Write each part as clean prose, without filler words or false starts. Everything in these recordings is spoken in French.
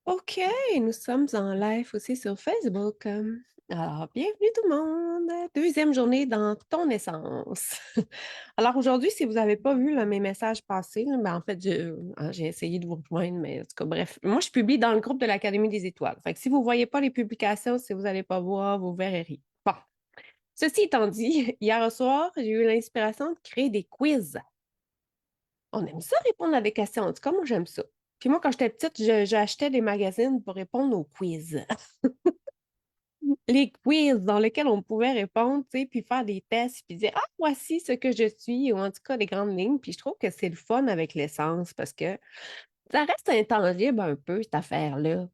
OK, nous sommes en live aussi sur Facebook. Alors, bienvenue tout le monde. Deuxième journée dans ton essence. Alors aujourd'hui, si vous n'avez pas vu là, mes messages passés, là, ben, en fait, j'ai essayé de vous rejoindre, mais en tout cas, bref, moi, je publie dans le groupe de l'Académie des étoiles. Fait que si vous ne voyez pas les publications, si vous n'allez pas voir, vous verrez rien. Bon, ceci étant dit, hier soir, j'ai eu l'inspiration de créer des quiz. On aime ça répondre à des questions. En tout cas, moi, j'aime ça. Puis moi, quand j'étais petite, j'achetais des magazines pour répondre aux quiz. Les quiz dans lesquels on pouvait répondre, tu sais, puis faire des tests, puis dire, ah, voici ce que je suis, ou en tout cas des grandes lignes. Puis je trouve que c'est le fun avec l'essence parce que ça reste intangible un peu, cette affaire-là.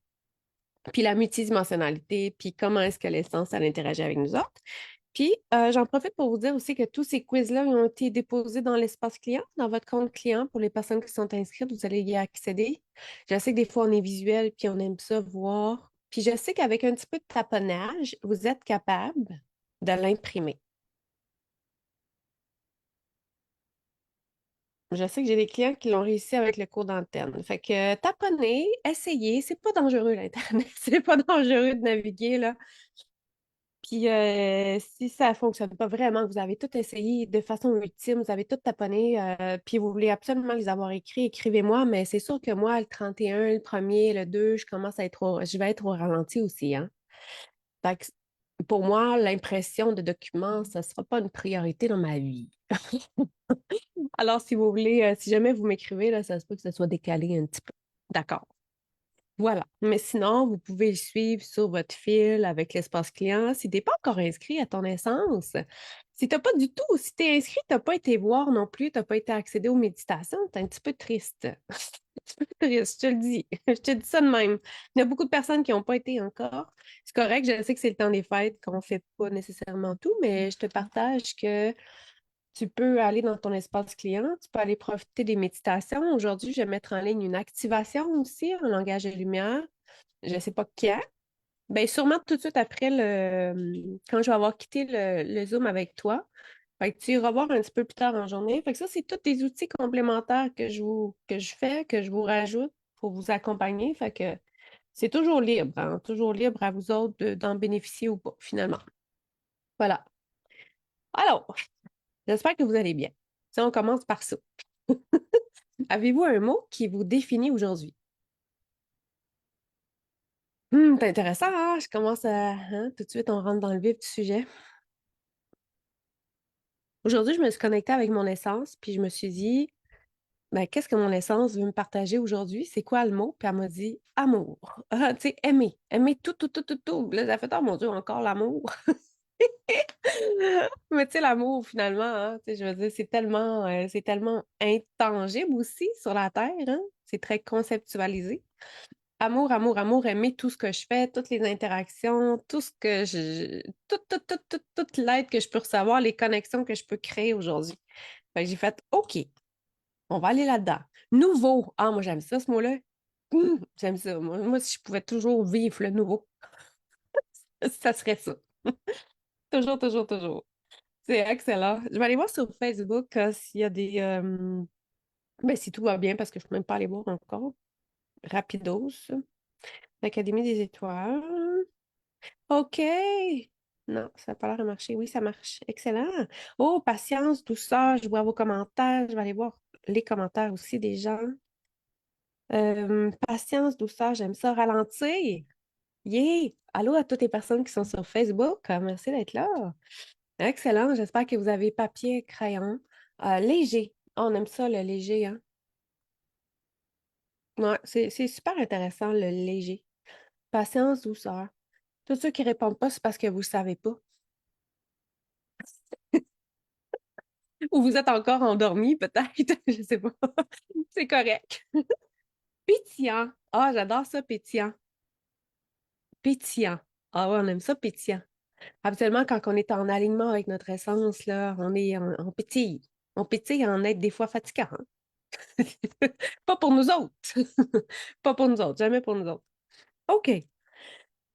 Puis la multidimensionnalité, puis comment est-ce que l'essence, elle interagit avec nous autres. Puis, j'en profite pour vous dire aussi que tous ces quiz-là ils ont été déposés dans l'espace client, dans votre compte client. Pour les personnes qui sont inscrites, vous allez y accéder. Je sais que des fois, on est visuel, puis on aime ça voir. Puis, je sais qu'avec un petit peu de taponnage, vous êtes capable de l'imprimer. Je sais que j'ai des clients qui l'ont réussi avec le cours d'antenne. Fait que taponnez, essayez. C'est pas dangereux, l'Internet. C'est pas dangereux de naviguer, là. Puis si ça ne fonctionne pas vraiment, vous avez tout essayé de façon ultime, vous avez tout taponné, puis vous voulez absolument les avoir écrits, écrivez-moi, mais c'est sûr que moi, le 31, le premier, le 2, je vais être au ralenti aussi, hein. Fait que pour moi, l'impression de documents, ça ne sera pas une priorité dans ma vie. Alors, si vous voulez, si jamais vous m'écrivez, là, ça se peut que ça soit décalé un petit peu. D'accord. Voilà. Mais sinon, vous pouvez le suivre sur votre fil avec l'espace client. Si tu n'es pas encore inscrit à ton essence, si tu n'as pas du tout, si tu es inscrit, tu n'as pas été voir non plus, tu n'as pas été accéder aux méditations, tu es un petit peu triste. Un petit peu triste, je te le dis. Je te dis ça de même. Il y a beaucoup de personnes qui n'ont pas été encore. C'est correct, je sais que c'est le temps des fêtes, qu'on ne fait pas nécessairement tout, mais je te partage que tu peux aller dans ton espace client, tu peux aller profiter des méditations. Aujourd'hui, je vais mettre en ligne une activation aussi en langage de lumière. Je ne sais pas quand. Bien, sûrement tout de suite après quand je vais avoir quitté le Zoom avec toi. Fait que tu iras voir un petit peu plus tard en journée. Fait que ça, c'est tous des outils complémentaires que je fais, que je vous rajoute pour vous accompagner. Fait que c'est toujours libre, hein, toujours libre à vous autres d'en bénéficier ou pas, finalement. Voilà. Alors, j'espère que vous allez bien. Si on commence par ça. Avez-vous un mot qui vous définit aujourd'hui? C'est intéressant, hein? Je commence à... hein, tout de suite, on rentre dans le vif du sujet. Aujourd'hui, je me suis connectée avec mon essence, puis je me suis dit, ben, qu'est-ce que mon essence veut me partager aujourd'hui? C'est quoi le mot? Puis elle m'a dit amour. Ah, tu sais, aimer. Aimer tout, tout, tout, tout, tout. Là, ça fait, oh mon Dieu, encore l'amour. Mais tu sais, l'amour, finalement, hein, tu sais, je veux dire, c'est tellement intangible aussi sur la Terre, hein? C'est très conceptualisé. Amour, amour, amour, aimer tout ce que je fais, toutes les interactions, tout ce que toute l'aide que je peux recevoir, les connexions que je peux créer aujourd'hui. Fait que j'ai fait, OK, on va aller là-dedans. Nouveau. Ah, moi, j'aime ça, ce mot-là. J'aime ça. Moi, si je pouvais toujours vivre le nouveau, ça serait ça. Toujours, toujours, toujours. C'est excellent. Je vais aller voir sur Facebook s'il y a des. Ben, si tout va bien, parce que je ne peux même pas aller voir encore. Rapidos. L'Académie des étoiles. OK. Non, ça n'a pas l'air de marcher. Oui, ça marche. Excellent. Oh, patience, douceur. Je vois vos commentaires. Je vais aller voir les commentaires aussi des gens. Patience, douceur, j'aime ça. Ralentir. Yeah! Allô à toutes les personnes qui sont sur Facebook. Merci d'être là. Excellent. J'espère que vous avez papier, crayon. Léger. On aime ça, le léger, hein? Ouais, c'est super intéressant, le léger. Patience, douceur. Tous ceux qui répondent pas, c'est parce que vous ne savez pas. Ou vous êtes encore endormi, peut-être. Je sais pas. C'est correct. Pétillant. Ah, j'adore ça, pétillant. Pétillant. Ah ouais, on aime ça, pétillant. Habituellement, quand on est en alignement avec notre essence, là, on pétille. On pétille en être des fois fatigant, hein. Pas pour nous autres. Pas pour nous autres, jamais pour nous autres. OK.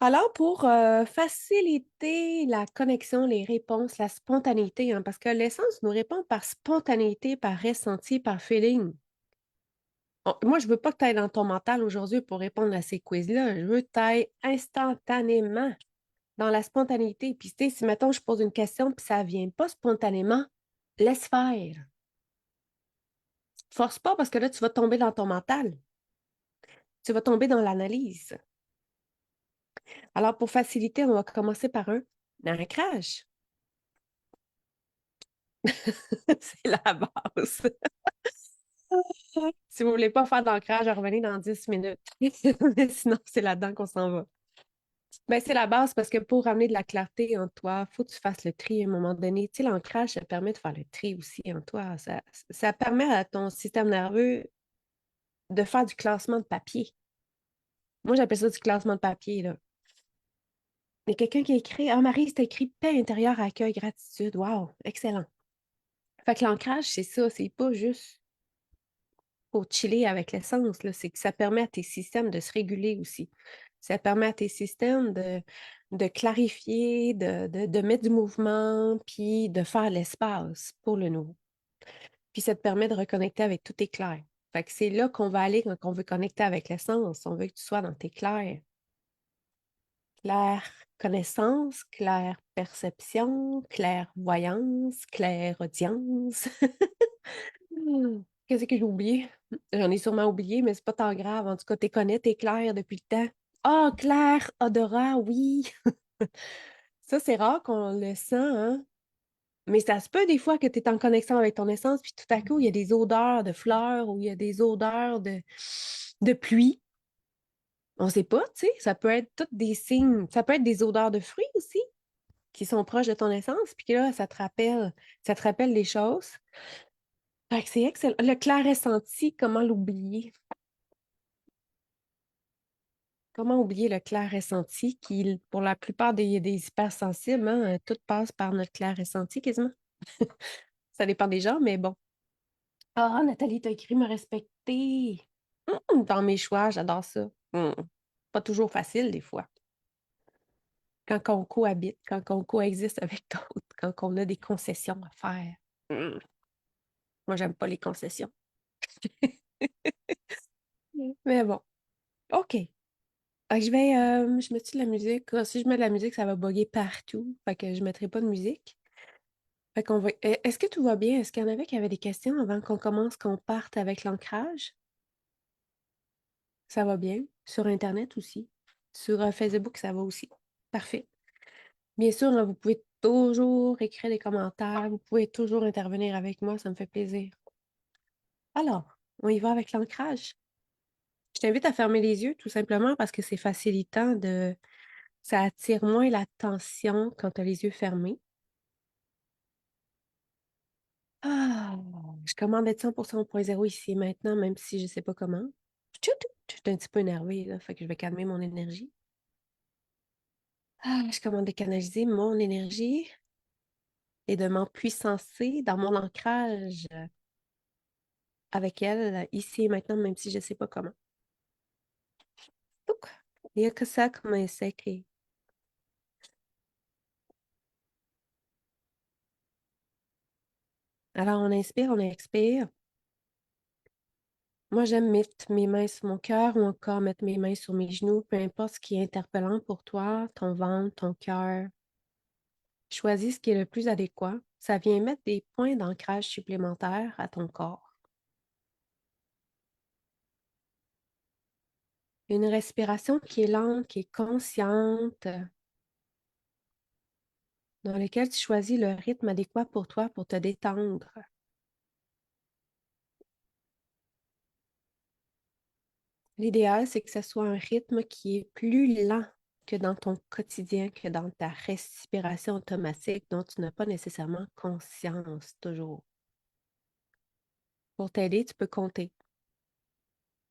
Alors, pour faciliter la connexion, les réponses, la spontanéité, hein, parce que l'essence nous répond par spontanéité, par ressenti, par feeling. Moi, je veux pas que tu ailles dans ton mental aujourd'hui pour répondre à ces quiz-là. Je veux que tu ailles instantanément dans la spontanéité. Puis, tu sais, si, mettons, je pose une question puis ça vient pas spontanément, laisse faire. Force pas parce que là, tu vas tomber dans ton mental. Tu vas tomber dans l'analyse. Alors, pour faciliter, on va commencer par un ancrage. C'est la base. Si vous voulez pas faire d'ancrage, revenez dans 10 minutes. Mais sinon, c'est là-dedans qu'on s'en va. Ben, c'est la base parce que pour ramener de la clarté en toi, il faut que tu fasses le tri à un moment donné. Tu sais, l'ancrage, ça permet de faire le tri aussi en toi. Ça permet à ton système nerveux de faire du classement de papier. Moi, j'appelle ça du classement de papier, là. Il y a quelqu'un qui écrit: Ah, Marie, c'est écrit paix intérieure, accueil, gratitude. Wow, excellent. Fait que l'ancrage, c'est ça, c'est pas juste pour chiller avec l'essence, là, c'est que ça permet à tes systèmes de se réguler aussi. Ça permet à tes systèmes de clarifier, de mettre du mouvement, puis de faire l'espace pour le nouveau. Puis ça te permet de reconnecter avec tout tes clairs. Fait que c'est là qu'on va aller quand on veut connecter avec l'essence. On veut que tu sois dans tes clairs. Claire connaissance, claire perception, clairvoyance, claire audience. Qu'est-ce que j'ai oublié? J'en ai sûrement oublié, mais c'est pas tant grave. En tout cas, tu connais, t'es clair depuis le temps. Ah, clair, odorat, oui. Ça, c'est rare qu'on le sent, hein? Mais ça se peut des fois que tu es en connexion avec ton essence, puis tout à coup, il y a des odeurs de fleurs ou il y a des odeurs de pluie. On sait pas, tu sais. Ça peut être tous des signes. Ça peut être des odeurs de fruits aussi qui sont proches de ton essence, puis que là, ça te rappelle les choses. Fait que c'est excellent. Le clair ressenti, comment l'oublier? Comment oublier le clair ressenti qui, pour la plupart des hypersensibles, hein, tout passe par notre clair ressenti quasiment. Ça dépend des gens, mais bon. Ah, Nathalie, t'as écrit me respecter. Dans mes choix, j'adore ça. Pas toujours facile des fois. Quand on cohabite, quand on coexiste avec d'autres, quand on a des concessions à faire. Hum, Moi, j'aime pas les concessions. Mais bon, OK. Je mets-tu de la musique? Ah, si je mets de la musique, ça va bugger partout. Fait que je mettrai pas de musique. Fait qu'on va... Est-ce que tout va bien? Est-ce qu'il y en avait qui avaient des questions avant qu'on commence, qu'on parte avec l'ancrage? Ça va bien. Sur Internet aussi. Sur Facebook, ça va aussi. Parfait. Bien sûr, hein, vous pouvez toujours écrire des commentaires. Vous pouvez toujours intervenir avec moi. Ça me fait plaisir. Alors, on y va avec l'ancrage. Je t'invite à fermer les yeux tout simplement parce que c'est facilitant de... Ça attire moins l'attention quand tu as les yeux fermés. Ah, je commande d'être 100% au point zéro ici et maintenant, même si je ne sais pas comment. Tchou, tchou, je suis un petit peu énervée, là, fait que je vais calmer mon énergie. Ah, je commande de canaliser mon énergie et de m'empuissancer dans mon ancrage avec elle, ici et maintenant, même si je ne sais pas comment. Donc, il n'y a que ça comme un secret. Alors, on inspire, on expire. Moi, j'aime mettre mes mains sur mon cœur ou encore mettre mes mains sur mes genoux, peu importe ce qui est interpellant pour toi, ton ventre, ton cœur. Choisis ce qui est le plus adéquat. Ça vient mettre des points d'ancrage supplémentaires à ton corps. Une respiration qui est lente, qui est consciente, dans laquelle tu choisis le rythme adéquat pour toi pour te détendre. L'idéal, c'est que ce soit un rythme qui est plus lent que dans ton quotidien, que dans ta respiration automatique dont tu n'as pas nécessairement conscience toujours. Pour t'aider, tu peux compter.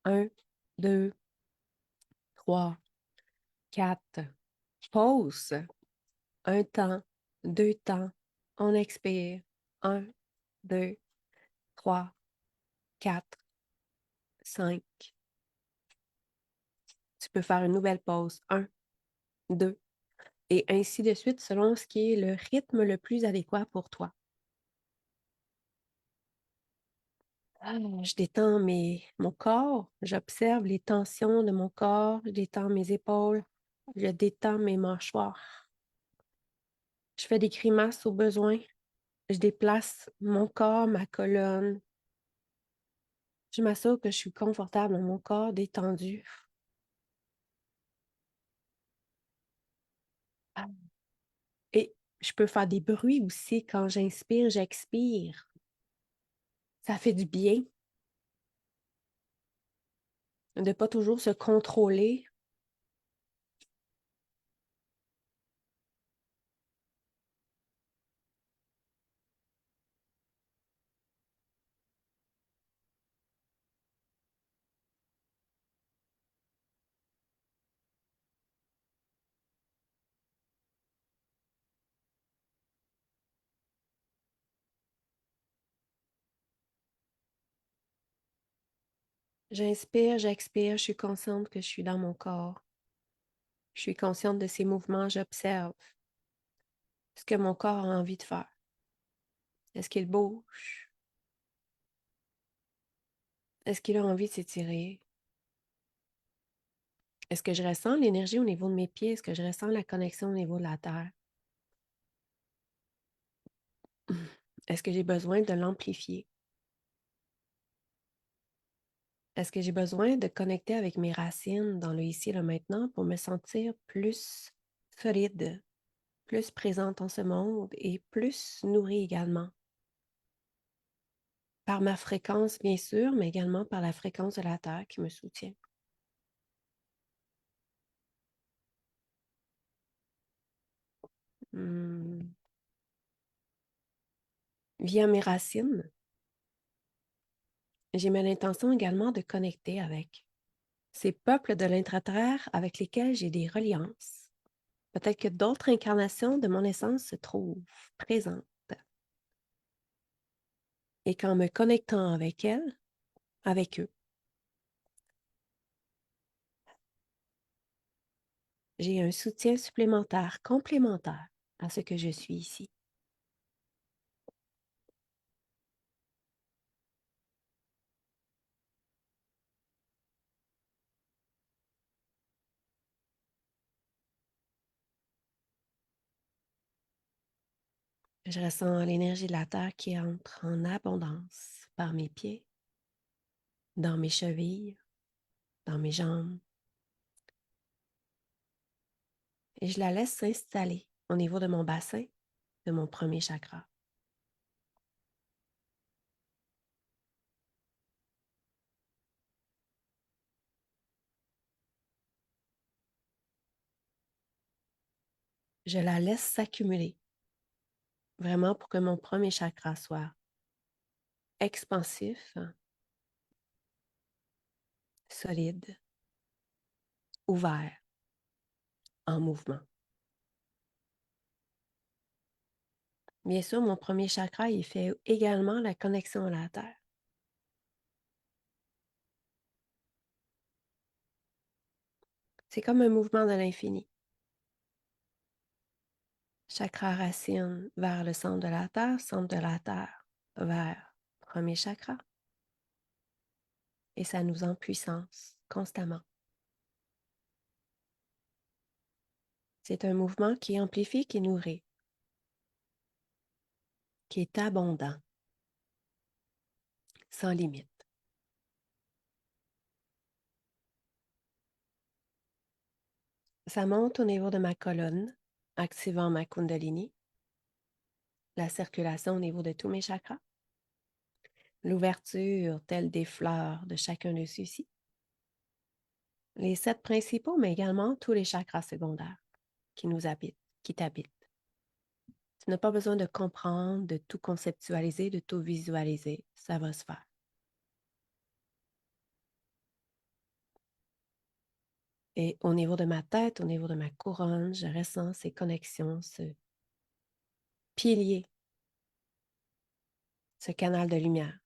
Un, deux, trois, quatre. Pause. Un temps, deux temps. On expire. Un, deux, trois, quatre, cinq. Tu peux faire une nouvelle pause. Un, 2. Et ainsi de suite selon ce qui est le rythme le plus adéquat pour toi. Je détends mon corps, j'observe les tensions de mon corps, je détends mes épaules, je détends mes mâchoires. Je fais des grimaces au besoin, je déplace mon corps, ma colonne. Je m'assure que je suis confortable dans mon corps, détendu. Et je peux faire des bruits aussi quand j'inspire, j'expire. Ça fait du bien de ne pas toujours se contrôler. J'inspire, j'expire, je suis consciente que je suis dans mon corps. Je suis consciente de ces mouvements, j'observe ce que mon corps a envie de faire. Est-ce qu'il bouge? Est-ce qu'il a envie de s'étirer? Est-ce que je ressens l'énergie au niveau de mes pieds? Est-ce que je ressens la connexion au niveau de la terre? Est-ce que j'ai besoin de l'amplifier? Est-ce que j'ai besoin de connecter avec mes racines dans le ici et le maintenant pour me sentir plus solide, plus présente en ce monde et plus nourrie également? Par ma fréquence, bien sûr, mais également par la fréquence de la Terre qui me soutient. Hmm. Via mes racines, j'ai mis l'intention également de connecter avec ces peuples de l'intra-terre avec lesquels j'ai des reliances. Peut-être que d'autres incarnations de mon essence se trouvent présentes. Et qu'en me connectant avec elles, avec eux, j'ai un soutien supplémentaire, complémentaire à ce que je suis ici. Je ressens l'énergie de la Terre qui entre en abondance par mes pieds, dans mes chevilles, dans mes jambes, et je la laisse s'installer au niveau de mon bassin, de mon premier chakra. Je la laisse s'accumuler, vraiment pour que mon premier chakra soit expansif, solide, ouvert, en mouvement. Bien sûr, mon premier chakra, il fait également la connexion à la Terre. C'est comme un mouvement de l'infini. Chakra racine vers le centre de la Terre vers premier chakra. Et ça nous en puissance constamment. C'est un mouvement qui amplifie, qui nourrit, qui est abondant, sans limite. Ça monte au niveau de ma colonne, activant ma Kundalini, la circulation au niveau de tous mes chakras, l'ouverture telle des fleurs de chacun de ceux-ci, les 7 principaux, mais également tous les chakras secondaires qui nous habitent, qui t'habitent. Tu n'as pas besoin de comprendre, de tout conceptualiser, de tout visualiser. Ça va se faire. Et au niveau de ma tête, au niveau de ma couronne, je ressens ces connexions, ce pilier, ce canal de lumière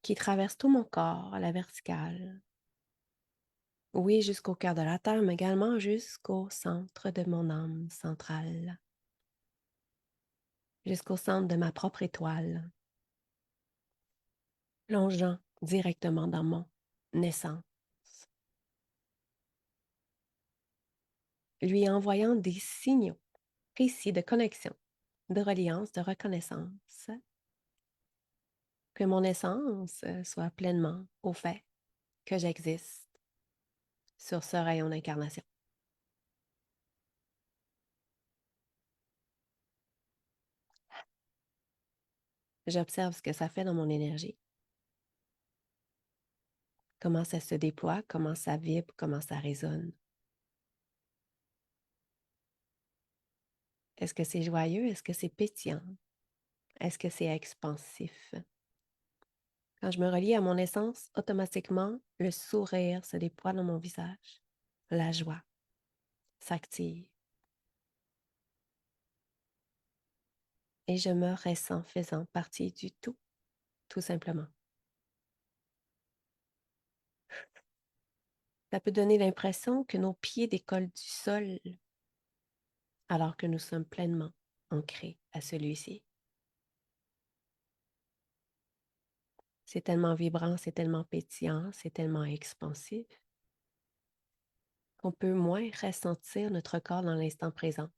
qui traverse tout mon corps à la verticale, Oui, jusqu'au cœur de la Terre, mais également jusqu'au centre de mon âme centrale, jusqu'au centre de ma propre étoile, plongeant directement dans mon naissance, lui envoyant des signaux précis de connexion, de reliance, de reconnaissance, que mon essence soit pleinement au fait que j'existe sur ce rayon d'incarnation. J'observe ce que ça fait dans mon énergie, comment ça se déploie, comment ça vibre, comment ça résonne. Est-ce que c'est joyeux? Est-ce que c'est pétillant? Est-ce que c'est expansif? Quand je me relie à mon essence, automatiquement, le sourire se déploie dans mon visage. La joie s'active. Et je me ressens faisant partie du tout simplement. Ça peut donner l'impression que nos pieds décollent du sol alors que nous sommes pleinement ancrés à celui-ci. C'est tellement vibrant, c'est tellement pétillant, c'est tellement expansif qu'on peut moins ressentir notre corps dans l'instant présent,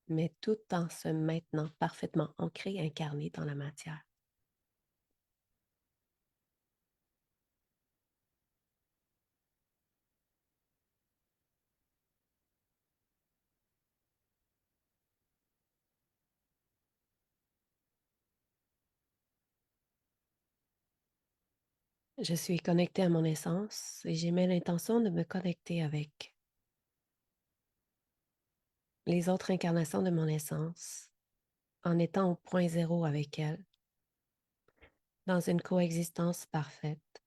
mais tout en se maintenant parfaitement ancré, incarné dans la matière. Je suis connectée à mon essence et j'ai même l'intention de me connecter avec les autres incarnations de mon essence en étant au point zéro avec elles, dans une coexistence parfaite,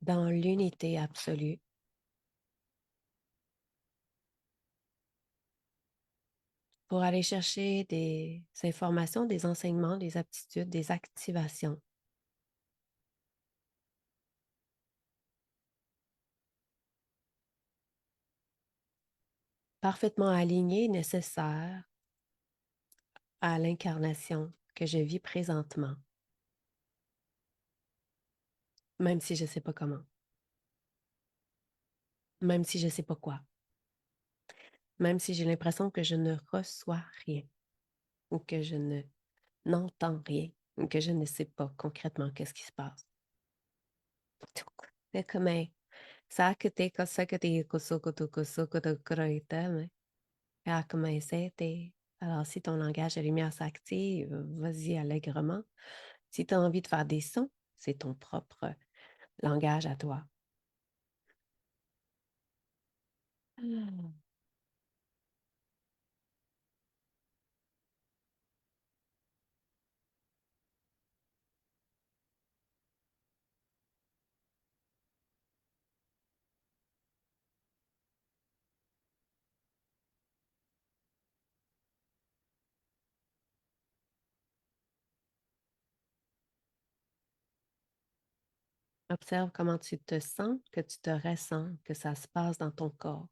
dans l'unité absolue, pour aller chercher des informations, des enseignements, des aptitudes, des activations parfaitement alignées, nécessaires à l'incarnation que je vis présentement, même si je ne sais pas comment, même si je ne sais pas quoi, même si j'ai l'impression que je ne reçois rien ou que je ne n'entends rien ou que je ne sais pas concrètement qu'est-ce qui se passe. C'est comme un sakte kasakte kusukutu kusukutu kuroitame. Ah, comment c'était? Alors, si ton langage de lumière s'active, vas-y allègrement. Si tu as envie de faire des sons, c'est ton propre langage à toi. Hmm. Observe comment tu te sens, que tu te ressens, que ça se passe dans ton corps.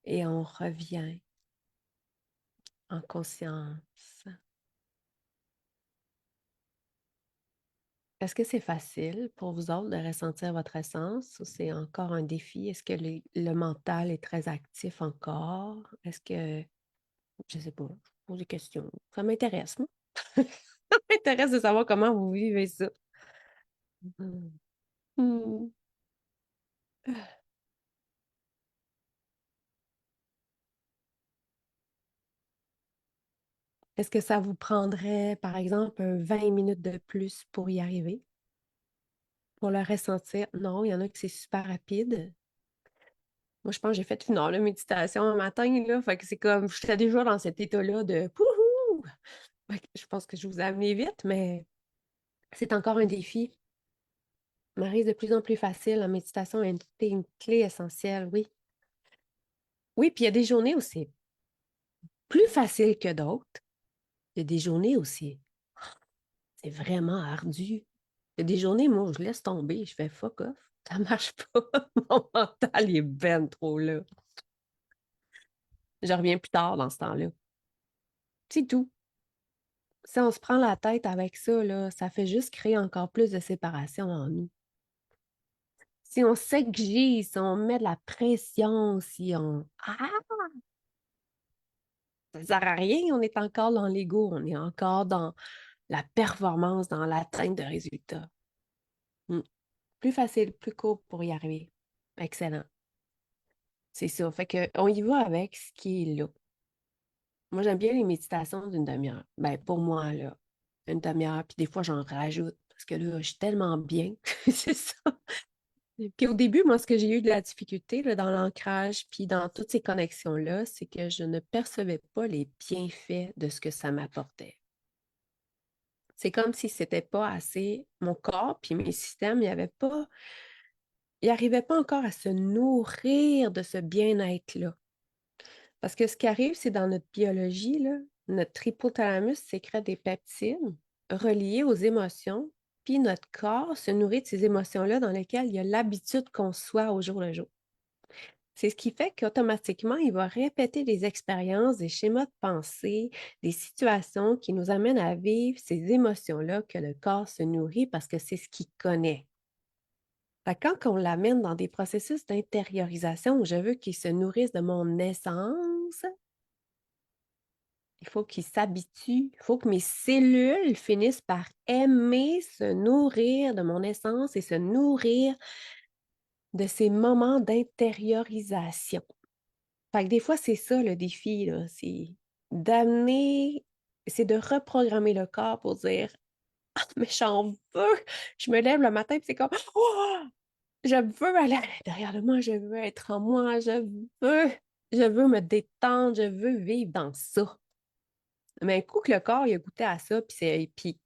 Et on revient en conscience. Est-ce que c'est facile pour vous autres de ressentir votre essence ou c'est encore un défi? Est-ce que le mental est très actif encore? Est-ce que, je sais pas, je pose des questions. Ça m'intéresse, moi. Ça m'intéresse de savoir comment vous vivez ça. Mhm. Hmm. Est-ce que ça vous prendrait, par exemple, 20 minutes de plus pour y arriver, pour le ressentir? Non, il y en a que c'est super rapide. Moi, je pense que j'ai fait une heure de méditation un matin, là. Fait que c'est comme, j'étais déjà dans cet état-là de pouhou! Je pense que je vous ai amené vite, mais c'est encore un défi. Marie, de plus en plus facile. La méditation est une clé essentielle, oui. Oui, puis il y a des journées où c'est plus facile que d'autres. Il y a des journées où c'est vraiment ardu. Il y a des journées, moi, je laisse tomber, je fais fuck off. Ça marche pas. Mon mental il est ben trop là. Je reviens plus tard dans ce temps-là. C'est tout. Si on se prend la tête avec ça, là, ça fait juste créer encore plus de séparation en nous. Si on s'exige, si on met de la pression, si on... Ah, ça sert à rien, on est encore dans l'ego, on est encore dans la performance, dans l'atteinte de résultats. Hmm. Plus facile, plus court pour y arriver. Excellent. C'est ça. Fait que on y va avec ce qui est là. Moi, j'aime bien les méditations d'une demi-heure. Ben, pour moi, là, une demi-heure, puis des fois, j'en rajoute parce que là, je suis tellement bien. C'est ça. Puis au début, moi, ce que j'ai eu de la difficulté là, dans l'ancrage, puis dans toutes ces connexions-là, c'est que je ne percevais pas les bienfaits de ce que ça m'apportait. C'est comme si c'était pas assez. Mon corps, puis mes systèmes, ils n'arrivaient pas encore à se nourrir de ce bien-être-là. Parce que ce qui arrive, c'est dans notre biologie, là, notre hypothalamus sécrète des peptides reliés aux émotions, puis notre corps se nourrit de ces émotions-là dans lesquelles il y a l'habitude qu'on soit au jour le jour. C'est ce qui fait qu'automatiquement, il va répéter des expériences, des schémas de pensée, des situations qui nous amènent à vivre ces émotions-là que le corps se nourrit parce que c'est ce qu'il connaît. Fait que quand on l'amène dans des processus d'intériorisation où je veux qu'il se nourrisse de mon essence, il faut qu'il s'habitue, il faut que mes cellules finissent par aimer se nourrir de mon essence et se nourrir de ces moments d'intériorisation. Fait que des fois, c'est ça le défi, là, c'est d'amener, c'est de reprogrammer le corps pour dire ah, mais j'en veux! Je me lève le matin et c'est comme oh! Je veux aller à l'intérieur de moi, je veux être en moi, veux, je veux me détendre, je veux vivre dans ça. Mais un coup que le corps il a goûté à ça, puis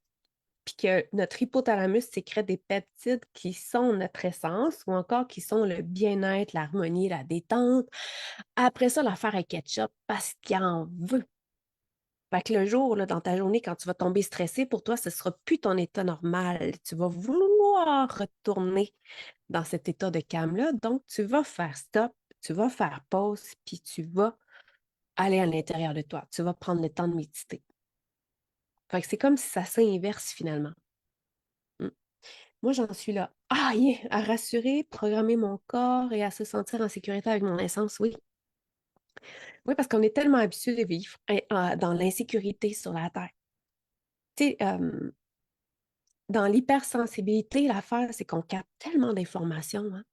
que notre hypothalamus sécrète des peptides qui sont notre essence ou encore qui sont le bien-être, l'harmonie, la détente. Après ça, l'affaire est ketchup parce qu'il en veut. Fait que le jour, là, dans ta journée, quand tu vas tomber stressé, pour toi, ce ne sera plus ton état normal. Tu vas vouloir retourner dans cet état de calme-là. Donc, tu vas faire stop, tu vas faire pause, puis tu vas aller à l'intérieur de toi. Tu vas prendre le temps de méditer. Fait que c'est comme si ça s'inverse finalement. Mm. Moi, j'en suis là. Ah, yeah, à rassurer, programmer mon corps et à se sentir en sécurité avec mon essence, oui. Oui, parce qu'on est tellement habitué de vivre dans l'insécurité sur la Terre. Tu sais, dans l'hypersensibilité, l'affaire, c'est qu'on capte tellement d'informations, hein.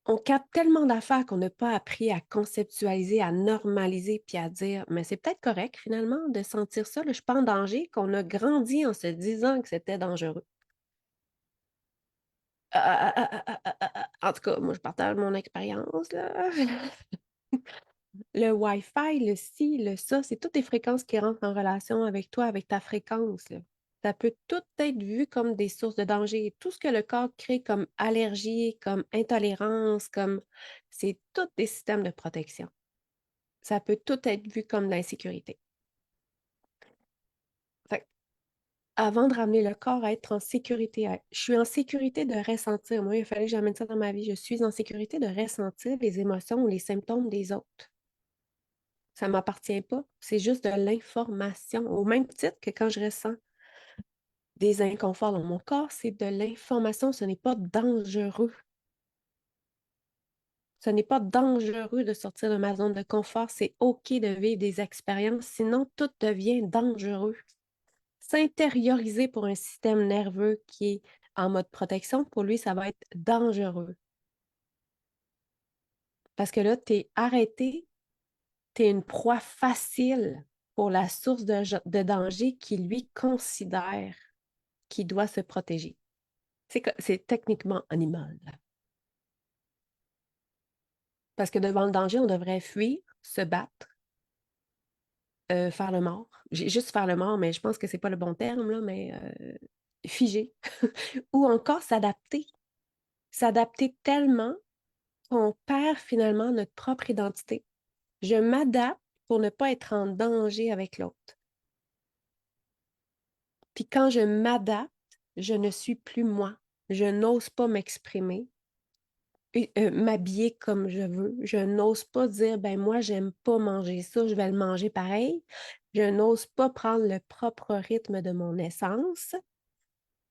On capte tellement d'affaires qu'on n'a pas appris à conceptualiser, à normaliser, puis à dire, mais c'est peut-être correct finalement de sentir ça, là, je suis pas en danger, qu'on a grandi en se disant que c'était dangereux. En tout cas, moi, je partage mon expérience, là. Le Wi-Fi, le ci, le ça, c'est toutes les fréquences qui rentrent en relation avec toi, avec ta fréquence, là. Ça peut tout être vu comme des sources de danger. Tout ce que le corps crée comme allergie, comme intolérance, comme c'est tous des systèmes de protection. Ça peut tout être vu comme de l'insécurité. Fait que avant de ramener le corps à être en sécurité, je suis en sécurité de ressentir. Moi, il fallait que j'amène ça dans ma vie. Je suis en sécurité de ressentir les émotions ou les symptômes des autres. Ça ne m'appartient pas. C'est juste de l'information. Au même titre que quand je ressens des inconforts dans mon corps, c'est de l'information. Ce n'est pas dangereux. Ce n'est pas dangereux de sortir de ma zone de confort. C'est OK de vivre des expériences, sinon tout devient dangereux. S'intérioriser pour un système nerveux qui est en mode protection, pour lui, ça va être dangereux. Parce que là, tu es arrêté, tu es une proie facile pour la source de danger qui lui considère qu'il doit se protéger. C'est techniquement animal. Parce que devant le danger, on devrait fuir, se battre, faire le mort. J'ai juste faire le mort, mais je pense que c'est pas le bon terme, là, mais figé. Ou encore s'adapter. S'adapter tellement qu'on perd finalement notre propre identité. Je m'adapte pour ne pas être en danger avec l'autre. Puis quand je m'adapte, je ne suis plus moi. Je n'ose pas m'exprimer, m'habiller comme je veux. Je n'ose pas dire, ben moi, j'aime pas manger ça, je vais le manger pareil. Je n'ose pas prendre le propre rythme de mon essence.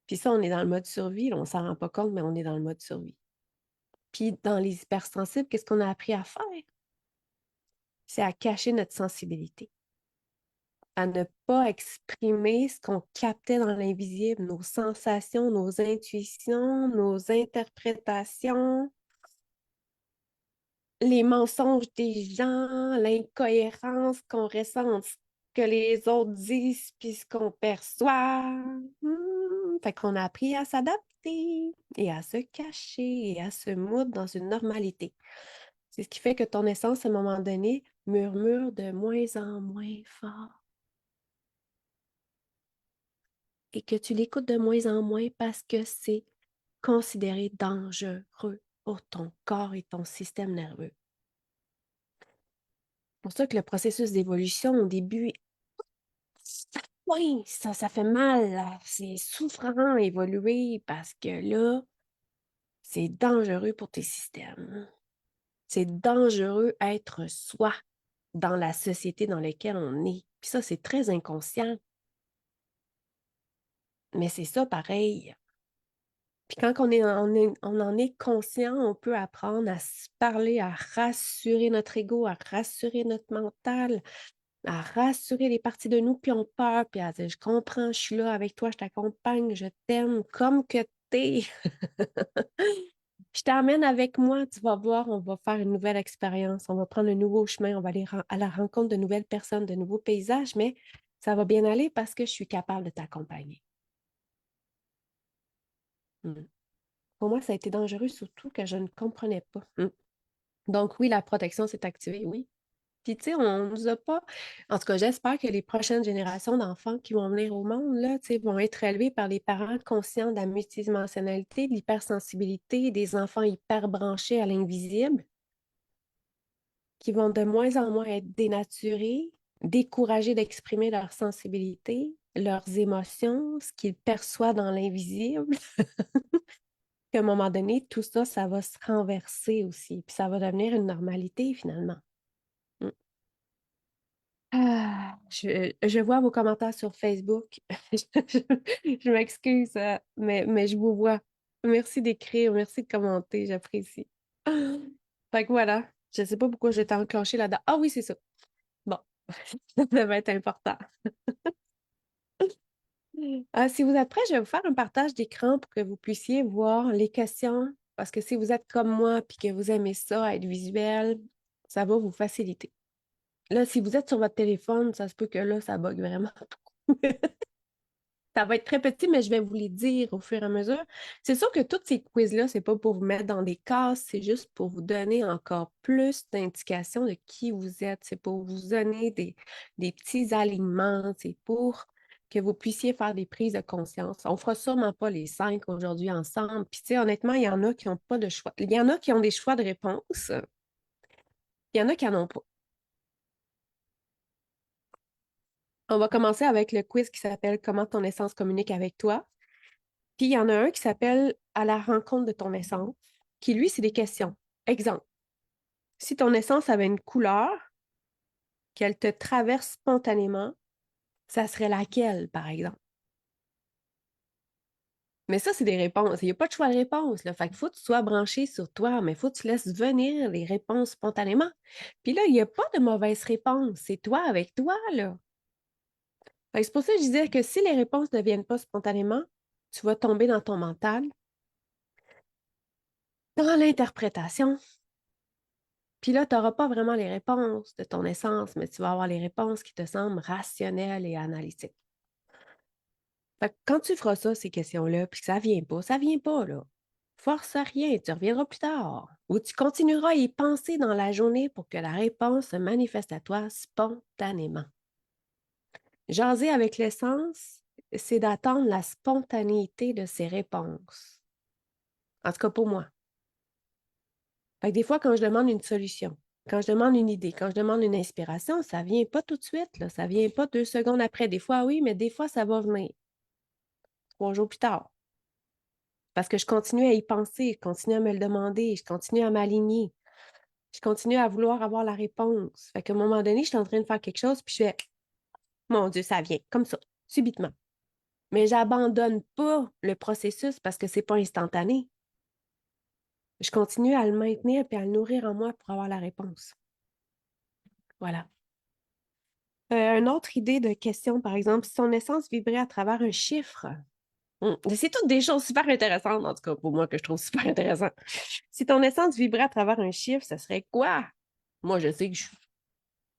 Puis ça, on est dans le mode survie, là, on s'en rend pas compte, mais on est dans le mode survie. Puis dans les hypersensibles, qu'est-ce qu'on a appris à faire? C'est à cacher notre sensibilité, à ne pas exprimer ce qu'on captait dans l'invisible, nos sensations, nos intuitions, nos interprétations, les mensonges des gens, l'incohérence qu'on ressent entre ce que les autres disent puis ce qu'on perçoit. Fait qu'on a appris à s'adapter et à se cacher et à se moudre dans une normalité. C'est ce qui fait que ton essence, à un moment donné, murmure de moins en moins fort et que tu l'écoutes de moins en moins parce que c'est considéré dangereux pour ton corps et ton système nerveux. C'est pour ça que le processus d'évolution, au début, oui, ça fait mal, là. C'est souffrant à évoluer parce que là, c'est dangereux pour tes systèmes. C'est dangereux être soi dans la société dans laquelle on est. Puis ça, c'est très inconscient. Mais c'est ça pareil. Puis quand on en est conscient, on peut apprendre à se parler, à rassurer notre ego, à rassurer notre mental, à rassurer les parties de nous qui ont peur, puis à dire, je comprends, je suis là avec toi, je t'accompagne, je t'aime comme que t'es. Je t'emmène avec moi, tu vas voir, on va faire une nouvelle expérience, on va prendre un nouveau chemin, on va aller à la rencontre de nouvelles personnes, de nouveaux paysages, mais ça va bien aller parce que je suis capable de t'accompagner. Mm. Pour moi, ça a été dangereux, surtout que je ne comprenais pas. Donc oui, la protection s'est activée, oui. Puis, tu sais, on nous a pas. En tout cas, j'espère que les prochaines générations d'enfants qui vont venir au monde, là, tu sais, vont être élevés par des parents conscients de la multidimensionnalité, de l'hypersensibilité, des enfants hyper branchés à l'invisible, qui vont de moins en moins être dénaturés, découragés d'exprimer leur sensibilité, leurs émotions, ce qu'ils perçoivent dans l'invisible. Qu'à un moment donné, tout ça, ça va se renverser aussi, puis ça va devenir une normalité finalement. Mm. Je vois vos commentaires sur Facebook. Je m'excuse, mais je vous vois. Merci d'écrire, merci de commenter, j'apprécie. Fait que voilà, je ne sais pas pourquoi j'étais enclenchée là-dedans. Ah oui, c'est ça. Bon, ça devait être important. Si vous êtes prêts, je vais vous faire un partage d'écran pour que vous puissiez voir les questions. Parce que si vous êtes comme moi et que vous aimez ça, être visuel, ça va vous faciliter. Là, si vous êtes sur votre téléphone, ça se peut que là, ça bug vraiment. Ça va être très petit, mais je vais vous les dire au fur et à mesure. C'est sûr que tous ces quiz-là, c'est pas pour vous mettre dans des cases, c'est juste pour vous donner encore plus d'indications de qui vous êtes. C'est pour vous donner des petits alignements. C'est pour que vous puissiez faire des prises de conscience. On fera sûrement pas les 5 aujourd'hui ensemble. Puis, tu sais, honnêtement, il y en a qui n'ont pas de choix. Il y en a qui ont des choix de réponse. Il y en a qui n'en ont pas. On va commencer avec le quiz qui s'appelle Comment ton essence communique avec toi. Puis il y en a un qui s'appelle À la rencontre de ton essence, qui lui, c'est des questions. Exemple, si ton essence avait une couleur, qu'elle te traverse spontanément, ça serait laquelle, par exemple? Mais ça, c'est des réponses. Il n'y a pas de choix de réponse, là. Fait qu'il faut que tu sois branché sur toi, mais il faut que tu laisses venir les réponses spontanément. Puis là, il n'y a pas de mauvaise réponse. C'est toi avec toi, là. Fait que c'est pour ça que je disais que si les réponses ne viennent pas spontanément, tu vas tomber dans ton mental, dans l'interprétation. Puis là, tu n'auras pas vraiment les réponses de ton essence, mais tu vas avoir les réponses qui te semblent rationnelles et analytiques. Fait que quand tu feras ça, ces questions-là, puis que ça vient pas, là. Force à rien, tu reviendras plus tard. Ou tu continueras à y penser dans la journée pour que la réponse se manifeste à toi spontanément. Jaser avec l'essence, c'est d'attendre la spontanéité de ses réponses. En tout cas, pour moi. Fait que des fois, quand je demande une solution, quand je demande une idée, quand je demande une inspiration, ça vient pas tout de suite, là. Ça vient pas 2 secondes après. Des fois, oui, mais des fois, ça va venir 3 jours plus tard. Parce que je continue à y penser, je continue à me le demander, je continue à m'aligner, je continue à vouloir avoir la réponse. Fait qu'à un moment donné, je suis en train de faire quelque chose, puis je fais, mon Dieu, ça vient, comme ça, subitement. Mais j'abandonne pas le processus parce que c'est pas instantané. Je continue à le maintenir et à le nourrir en moi pour avoir la réponse. Voilà. Une autre idée de question, par exemple, si ton essence vibrait à travers un chiffre. C'est toutes des choses super intéressantes, en tout cas pour moi, que je trouve super intéressant. Si ton essence vibrait à travers un chiffre, ça serait quoi? Moi, je sais que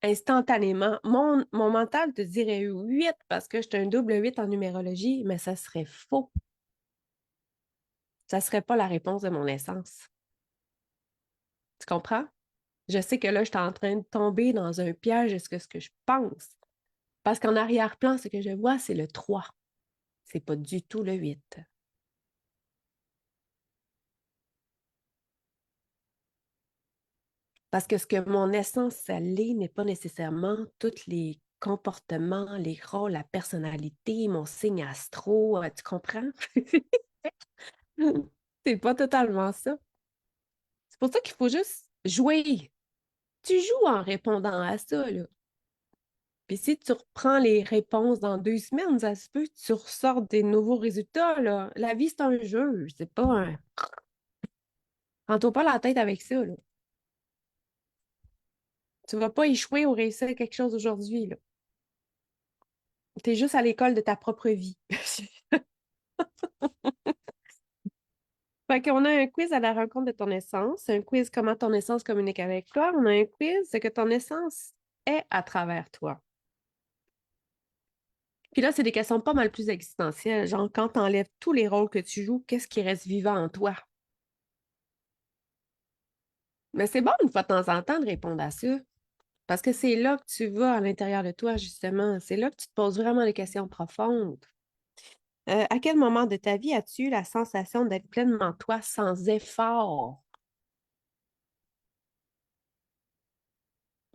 instantanément, mon mental te dirait 8 parce que je suis un double 8 en numérologie, mais ça serait faux. Ça serait pas la réponse de mon essence. Tu comprends? Je sais que là, je suis en train de tomber dans un piège de ce que je pense. Parce qu'en arrière-plan, ce que je vois, c'est le 3. C'est pas du tout le 8. Parce que ce que mon essence, elle est, n'est pas nécessairement tous les comportements, les rôles, la personnalité, mon signe astro. Tu comprends? C'est pas totalement ça. C'est pour ça qu'il faut juste jouer. Tu joues en répondant à ça, là. Puis si tu reprends les réponses dans 2 semaines, ça se peut que tu ressortes des nouveaux résultats, là. La vie, c'est un jeu, c'est pas un... Prends-toi pas la tête avec ça, là. Tu vas pas échouer ou réussir quelque chose aujourd'hui, là. T'es juste à l'école de ta propre vie. Fait qu'on a un quiz à la rencontre de ton essence, un quiz comment ton essence communique avec toi, on a un quiz ce que ton essence est à travers toi. Puis là, c'est des questions pas mal plus existentielles, genre quand tu enlèves tous les rôles que tu joues, qu'est-ce qui reste vivant en toi? Mais c'est bon une fois de temps en temps de répondre à ça, parce que c'est là que tu vas à l'intérieur de toi, justement. C'est là que tu te poses vraiment des questions profondes. À quel moment de ta vie as-tu eu la sensation d'être pleinement toi sans effort?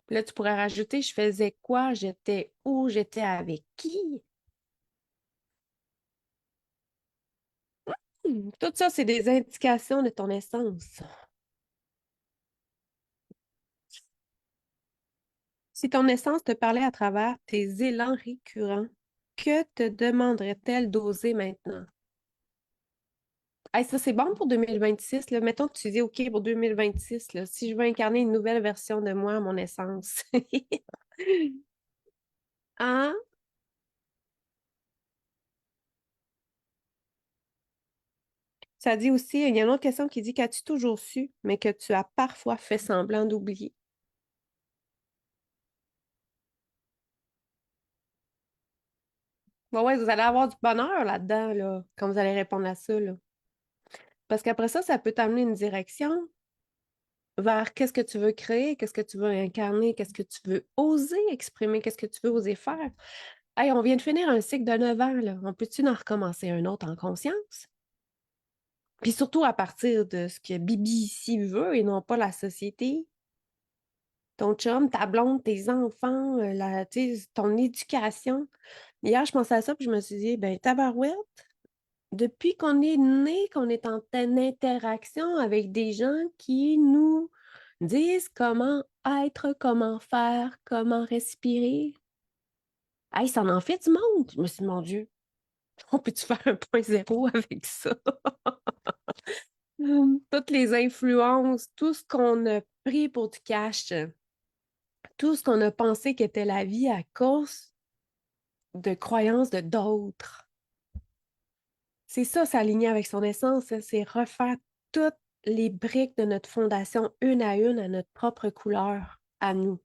Là, tu pourrais rajouter, je faisais quoi, j'étais où, j'étais avec qui? Tout ça, c'est des indications de ton essence. Si ton essence te parlait à travers tes élans récurrents, que te demanderait-elle d'oser maintenant? Hey, ça, c'est bon pour 2026. Là. Mettons que tu dis, OK, pour 2026, là, si je veux incarner une nouvelle version de moi à mon essence. Hein? Ça dit aussi, il y a une autre question qui dit, qu'as-tu toujours su, mais que tu as parfois fait semblant d'oublier? Ouais, ouais, vous allez avoir du bonheur là-dedans, là, quand vous allez répondre à ça, là. Parce qu'après ça peut t'amener une direction vers qu'est-ce que tu veux créer, qu'est-ce que tu veux incarner, qu'est-ce que tu veux oser exprimer, qu'est-ce que tu veux oser faire. Hey, on vient de finir un cycle de 9 ans, là. On peut-tu en recommencer un autre en conscience? Puis surtout à partir de ce que Bibi ici veut et non pas la société. Ton chum, ta blonde, tes enfants, tu sais, ton éducation. Hier, je pensais à ça, puis je me suis dit, ben, tabarouette, depuis qu'on est né, qu'on est en pleine interaction avec des gens qui nous disent comment être, comment faire, comment respirer. Hey, ça en fait du monde. Je me suis dit, mon Dieu, on peut-tu faire un point zéro avec ça? Toutes les influences, tout ce qu'on a pris pour du cash, tout ce qu'on a pensé qu'était la vie à cause de croyances de d'autres. C'est ça, s'aligner avec son essence, hein, c'est refaire toutes les briques de notre fondation une à notre propre couleur, à nous.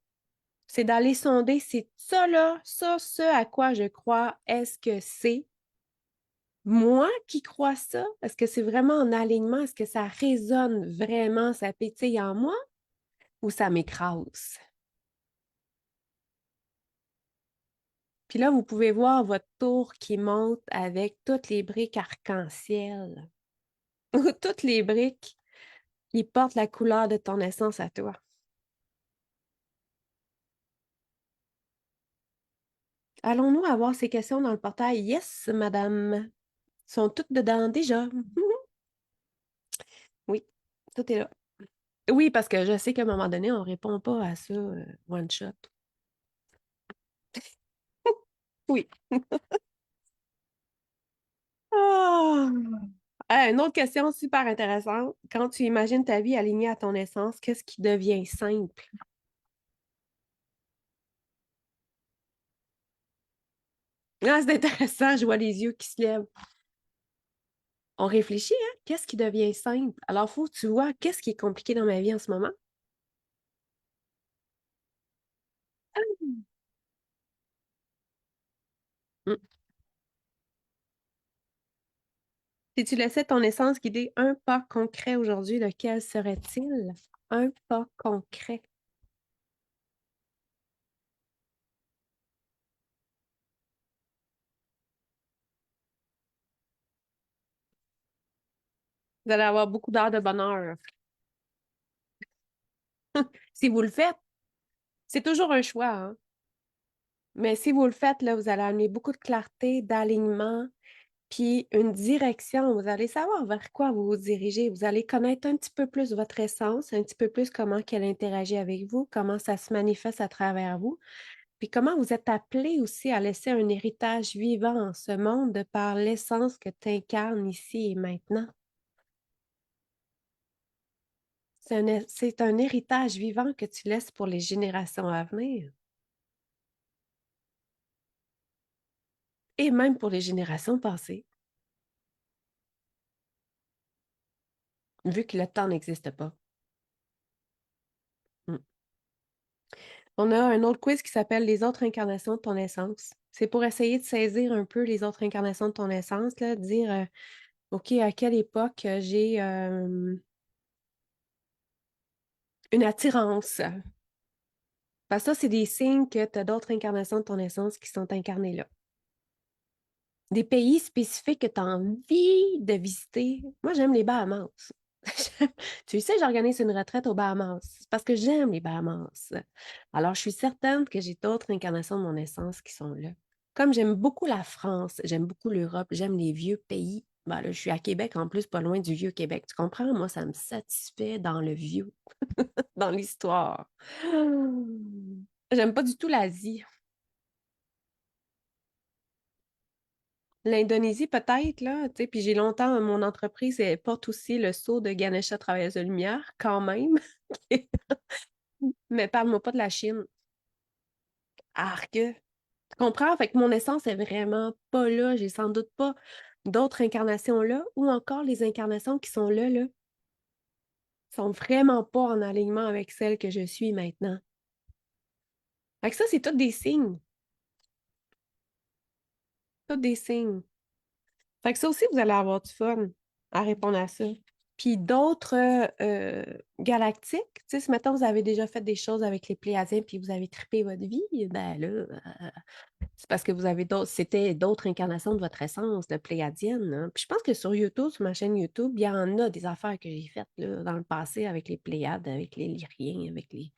C'est d'aller sonder, c'est ça là, ça, ce à quoi je crois, est-ce que c'est moi qui crois ça? Est-ce que c'est vraiment en alignement? Est-ce que ça résonne vraiment, ça pétille en moi ou ça m'écrase? Puis là, vous pouvez voir votre tour qui monte avec toutes les briques arc-en-ciel. Toutes les briques qui portent la couleur de ton essence à toi. Allons-nous avoir ces questions dans le portail? Yes, madame. Sont toutes dedans déjà. Oui, tout est là. Oui, parce que je sais qu'à un moment donné, on ne répond pas à ça one shot. Oui. Ah! Une autre question super intéressante. Quand tu imagines ta vie alignée à ton essence, qu'est-ce qui devient simple? Ah, c'est intéressant, je vois les yeux qui se lèvent. On réfléchit, hein? Qu'est-ce qui devient simple? Alors, faut que tu vois qu'est-ce qui est compliqué dans ma vie en ce moment. Hmm. Si tu laissais ton essence guider un pas concret aujourd'hui, lequel serait-il? Un pas concret. Vous allez avoir beaucoup d'heures de bonheur. Si vous le faites, c'est toujours un choix, hein? Mais si vous le faites, là, vous allez amener beaucoup de clarté, d'alignement, puis une direction. Vous allez savoir vers quoi vous vous dirigez. Vous allez connaître un petit peu plus votre essence, un petit peu plus comment qu'elle interagit avec vous, comment ça se manifeste à travers vous, puis comment vous êtes appelé aussi à laisser un héritage vivant en ce monde de par l'essence que tu incarnes ici et maintenant. C'est un héritage vivant que tu laisses pour les générations à venir et même pour les générations passées, vu que le temps n'existe pas. Mm. On a un autre quiz qui s'appelle Les autres incarnations de ton essence. C'est pour essayer de saisir un peu les autres incarnations de ton essence, là, de dire, OK, à quelle époque j'ai une attirance. Parce que ça, c'est des signes que tu as d'autres incarnations de ton essence qui sont incarnées là. Des pays spécifiques que tu as envie de visiter. Moi, j'aime les Bahamas. Tu sais, j'organise une retraite aux Bahamas. C'est parce que j'aime les Bahamas. Alors, je suis certaine que j'ai d'autres incarnations de mon essence qui sont là. Comme j'aime beaucoup la France, j'aime beaucoup l'Europe, j'aime les vieux pays. Ben là, je suis à Québec, en plus, pas loin du vieux Québec. Tu comprends? Moi, ça me satisfait dans le vieux, dans l'histoire. J'aime pas du tout l'Asie. L'Indonésie, peut-être, là, tu sais, puis j'ai longtemps, mon entreprise elle porte aussi le sceau de Ganesha Travailleuse de Lumière, quand même. Mais parle-moi pas de la Chine. Arc. Tu comprends? Fait que mon essence est vraiment pas là. J'ai sans doute pas d'autres incarnations là, ou encore les incarnations qui sont là, sont vraiment pas en alignement avec celle que je suis maintenant. Fait que ça, c'est tous des signes. Tous des signes. Fait que ça aussi, vous allez avoir du fun à répondre à ça. Puis d'autres galactiques, tu sais, si maintenant vous avez déjà fait des choses avec les Pléiadiens puis vous avez trippé votre vie, ben là, c'est parce que vous avez c'était d'autres incarnations de votre essence, de Pléiadienne, hein. Puis je pense que sur YouTube, sur ma chaîne YouTube, il y en a des affaires que j'ai faites là, dans le passé avec les Pléiades, avec les Lyriens, avec les.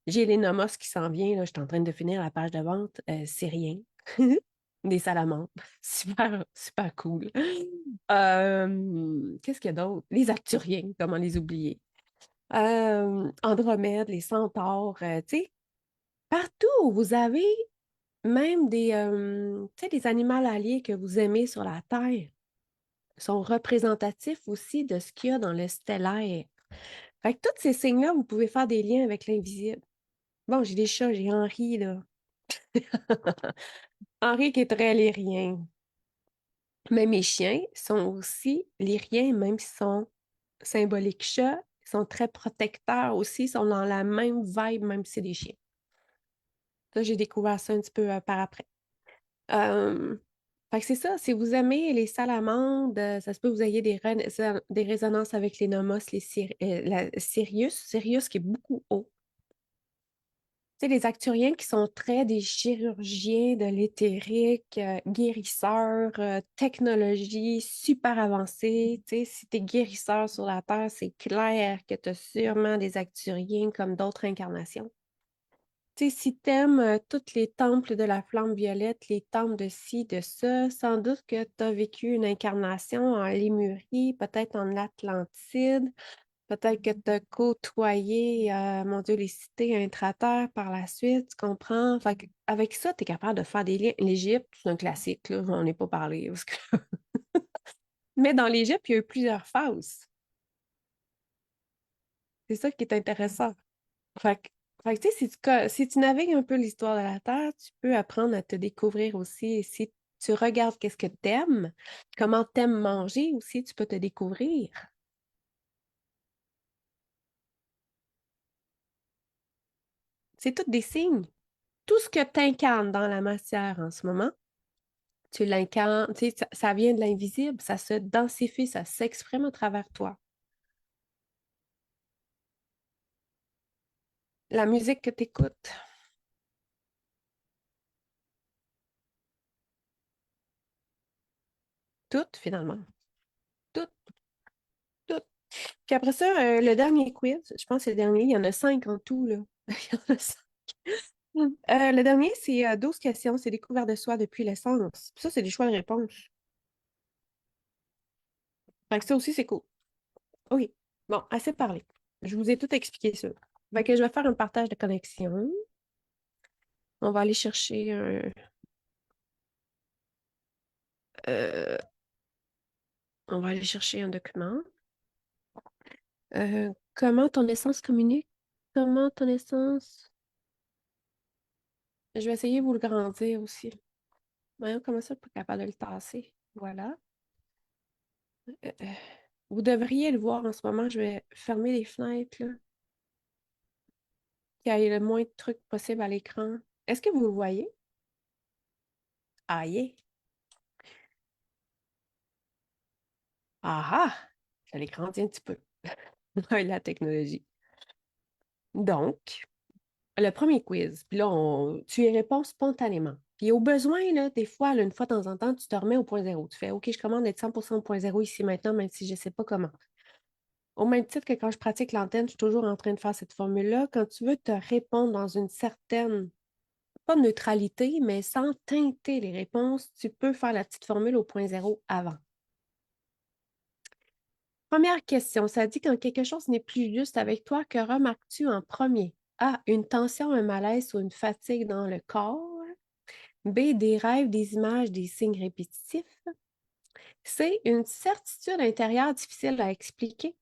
J'ai les Nomos qui s'en vient, là, je suis en train de finir la page de vente, c'est rien. Des salamandres. Super, super cool. Qu'est-ce qu'il y a d'autre? Les Arthuriens, comment les oublier? Andromède, les centaures, tu sais, partout où vous avez même tu sais, des animaux alliés que vous aimez sur la Terre sont représentatifs aussi de ce qu'il y a dans le stellaire. Fait que tous ces signes-là, vous pouvez faire des liens avec l'invisible. Bon, j'ai des chats, j'ai Henri, là. Henri qui est très lyrien. Mais mes chiens sont aussi lyriens, même s'ils sont symboliques chats, ils sont très protecteurs aussi, ils sont dans la même vibe, même si c'est des chiens. Ça, j'ai découvert ça un petit peu par après. Euh, Fait que c'est ça, si vous aimez les salamandres, ça se peut que vous ayez des résonances avec les nomos, Sirius qui est beaucoup haut. sais, les acturiens qui sont très des chirurgiens de l'éthérique, guérisseurs, technologie super avancée. Tu sais, si tu es guérisseur sur la Terre, c'est clair que tu as sûrement des acturiens comme d'autres incarnations. Tu sais, si tu aimes tous les temples de la flamme violette, les temples de ci, de ça, sans doute que tu as vécu une incarnation en Lémurie, peut-être en Atlantide. Peut-être que tu as côtoyé, mon Dieu, les cités intra-terre par la suite, tu comprends? Fait avec ça, tu es capable de faire des liens. L'Égypte, c'est un classique, là, j'en ai pas parlé. Mais dans l'Égypte, il y a eu plusieurs phases. C'est ça qui est intéressant. Fait que, tu sais, si tu navigues un peu l'histoire de la Terre, tu peux apprendre à te découvrir aussi. Et si tu regardes qu'est-ce que tu aimes, comment tu aimes manger aussi, tu peux te découvrir. C'est tous des signes. Tout ce que tu incarnes dans la matière en ce moment, tu l'incarnes, tu sais, ça vient de l'invisible, ça se densifie, ça s'exprime à travers toi. La musique que tu écoutes, tout finalement, tout, tout. Puis après ça, le dernier quiz, je pense que c'est le dernier, il y en a 5 en tout, là. Il y en a 5. Le dernier, c'est 12 questions, c'est découvert de soi depuis l'essence. Puis ça, c'est des choix de réponse. Fait que ça aussi, c'est cool. Oui. Bon, assez parlé. Je vous ai tout expliqué ça. Fait que je vais faire un partage de connexion. On va aller chercher euh, on va aller chercher un document. Comment ton essence communique? Comment ton essence... Je vais essayer de vous le grandir aussi. Voyons comment ça, je suis pas capable de le tasser. Voilà. Euh, vous devriez le voir en ce moment. Je vais fermer les fenêtres, là, qu'il y ait le moins de trucs possible à l'écran. Est-ce que vous le voyez? Ah, yeah. Ah ah! Je l'ai grandi un petit peu. La technologie. Donc, le premier quiz. Puis là, tu y réponds spontanément. Puis au besoin, là, des fois, là, une fois de temps en temps, tu te remets au point zéro. Tu fais OK, je commande d'être 100% au point zéro ici maintenant, même si je ne sais pas comment. Au même titre que quand je pratique l'antenne, je suis toujours en train de faire cette formule-là. Quand tu veux te répondre dans une certaine, pas neutralité, mais sans teinter les réponses, tu peux faire la petite formule au point zéro avant. Première question, ça dit quand quelque chose n'est plus juste avec toi, que remarques-tu en premier? A, une tension, un malaise ou une fatigue dans le corps. B, des rêves, des images, des signes répétitifs. C, une certitude intérieure difficile à expliquer.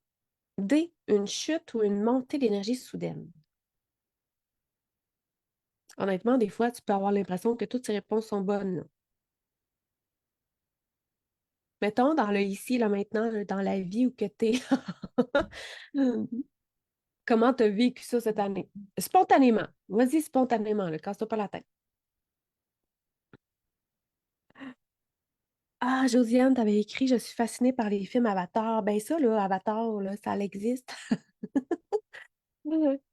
D, une chute ou une montée d'énergie soudaine. Honnêtement, des fois, tu peux avoir l'impression que toutes ces réponses sont bonnes, là. Mettons dans le ici, là maintenant, là, dans la vie où que tu es. Comment tu as vécu ça cette année? Spontanément. Vas-y, spontanément, ne casse-toi pas la tête. Ah, Josiane, t'avais écrit, je suis fascinée par les films Avatar. Ben ça, là, Avatar, là, ça existe.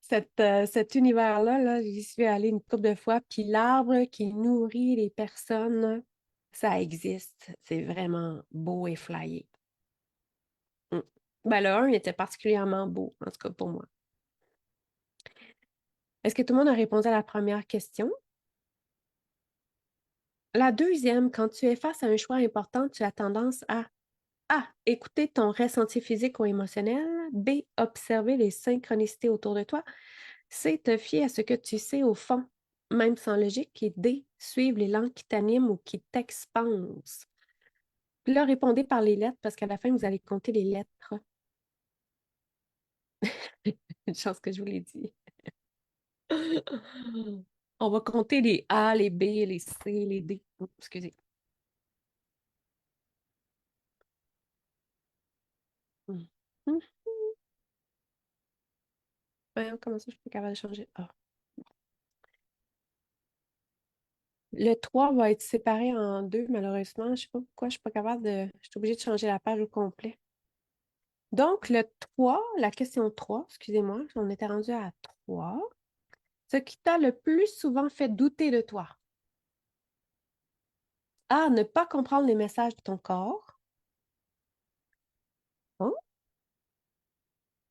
Cet univers-là, là, j'y suis allée une couple de fois, puis l'arbre qui nourrit les personnes, là, ça existe. C'est vraiment beau et flyé. Mm. Ben, le un il était particulièrement beau, en tout cas pour moi. Est-ce que tout le monde a répondu à la première question? La deuxième, quand tu es face à un choix important, tu as tendance à A. Écouter ton ressenti physique ou émotionnel. B. Observer les synchronicités autour de toi. C. Te fier à ce que tu sais au fond, même sans logique. Et D. Suivre l'élan qui t'anime ou qui t'expanse. Puis là, répondez par les lettres parce qu'à la fin, vous allez compter les lettres. Une chance que je vous l'ai dit. On va compter les A, les B, les C, les D. Excusez. Hum. Comment ça, je suis pas capable de changer? Ah. Le 3 va être séparé en deux, malheureusement. Je ne sais pas pourquoi je suis pas capable de. Je suis obligée de changer la page au complet. Donc, le 3, la question 3, excusez-moi, on était rendu à 3. Ce qui t'a le plus souvent fait douter de toi. A. Ne pas comprendre les messages de ton corps. Oh,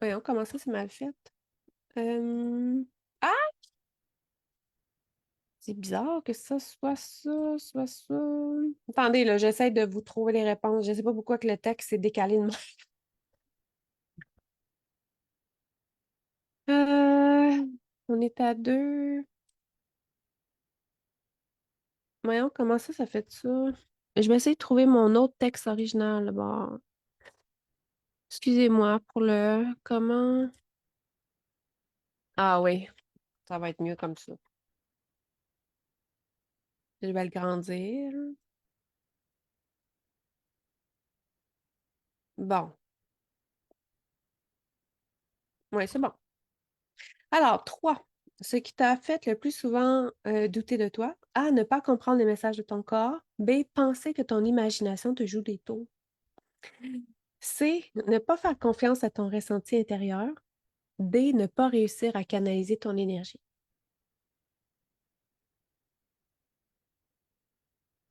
voyons, comment ça, c'est mal fait? Euh, Ah, c'est bizarre que ça, soit ça. Attendez, là, j'essaie de vous trouver les réponses. Je ne sais pas pourquoi que le texte s'est décalé de moi. Euh, on est à deux. Voyons, comment ça fait ça? Je vais essayer de trouver mon autre texte original. Bon, excusez-moi pour le comment. Ah oui, ça va être mieux comme ça. Je vais le grandir. Bon, oui, c'est bon. Alors, 3. Ce qui t'a fait le plus souvent douter de toi. A. Ne pas comprendre les messages de ton corps. B. Penser que ton imagination te joue des tours. C. Ne pas faire confiance à ton ressenti intérieur. D. Ne pas réussir à canaliser ton énergie.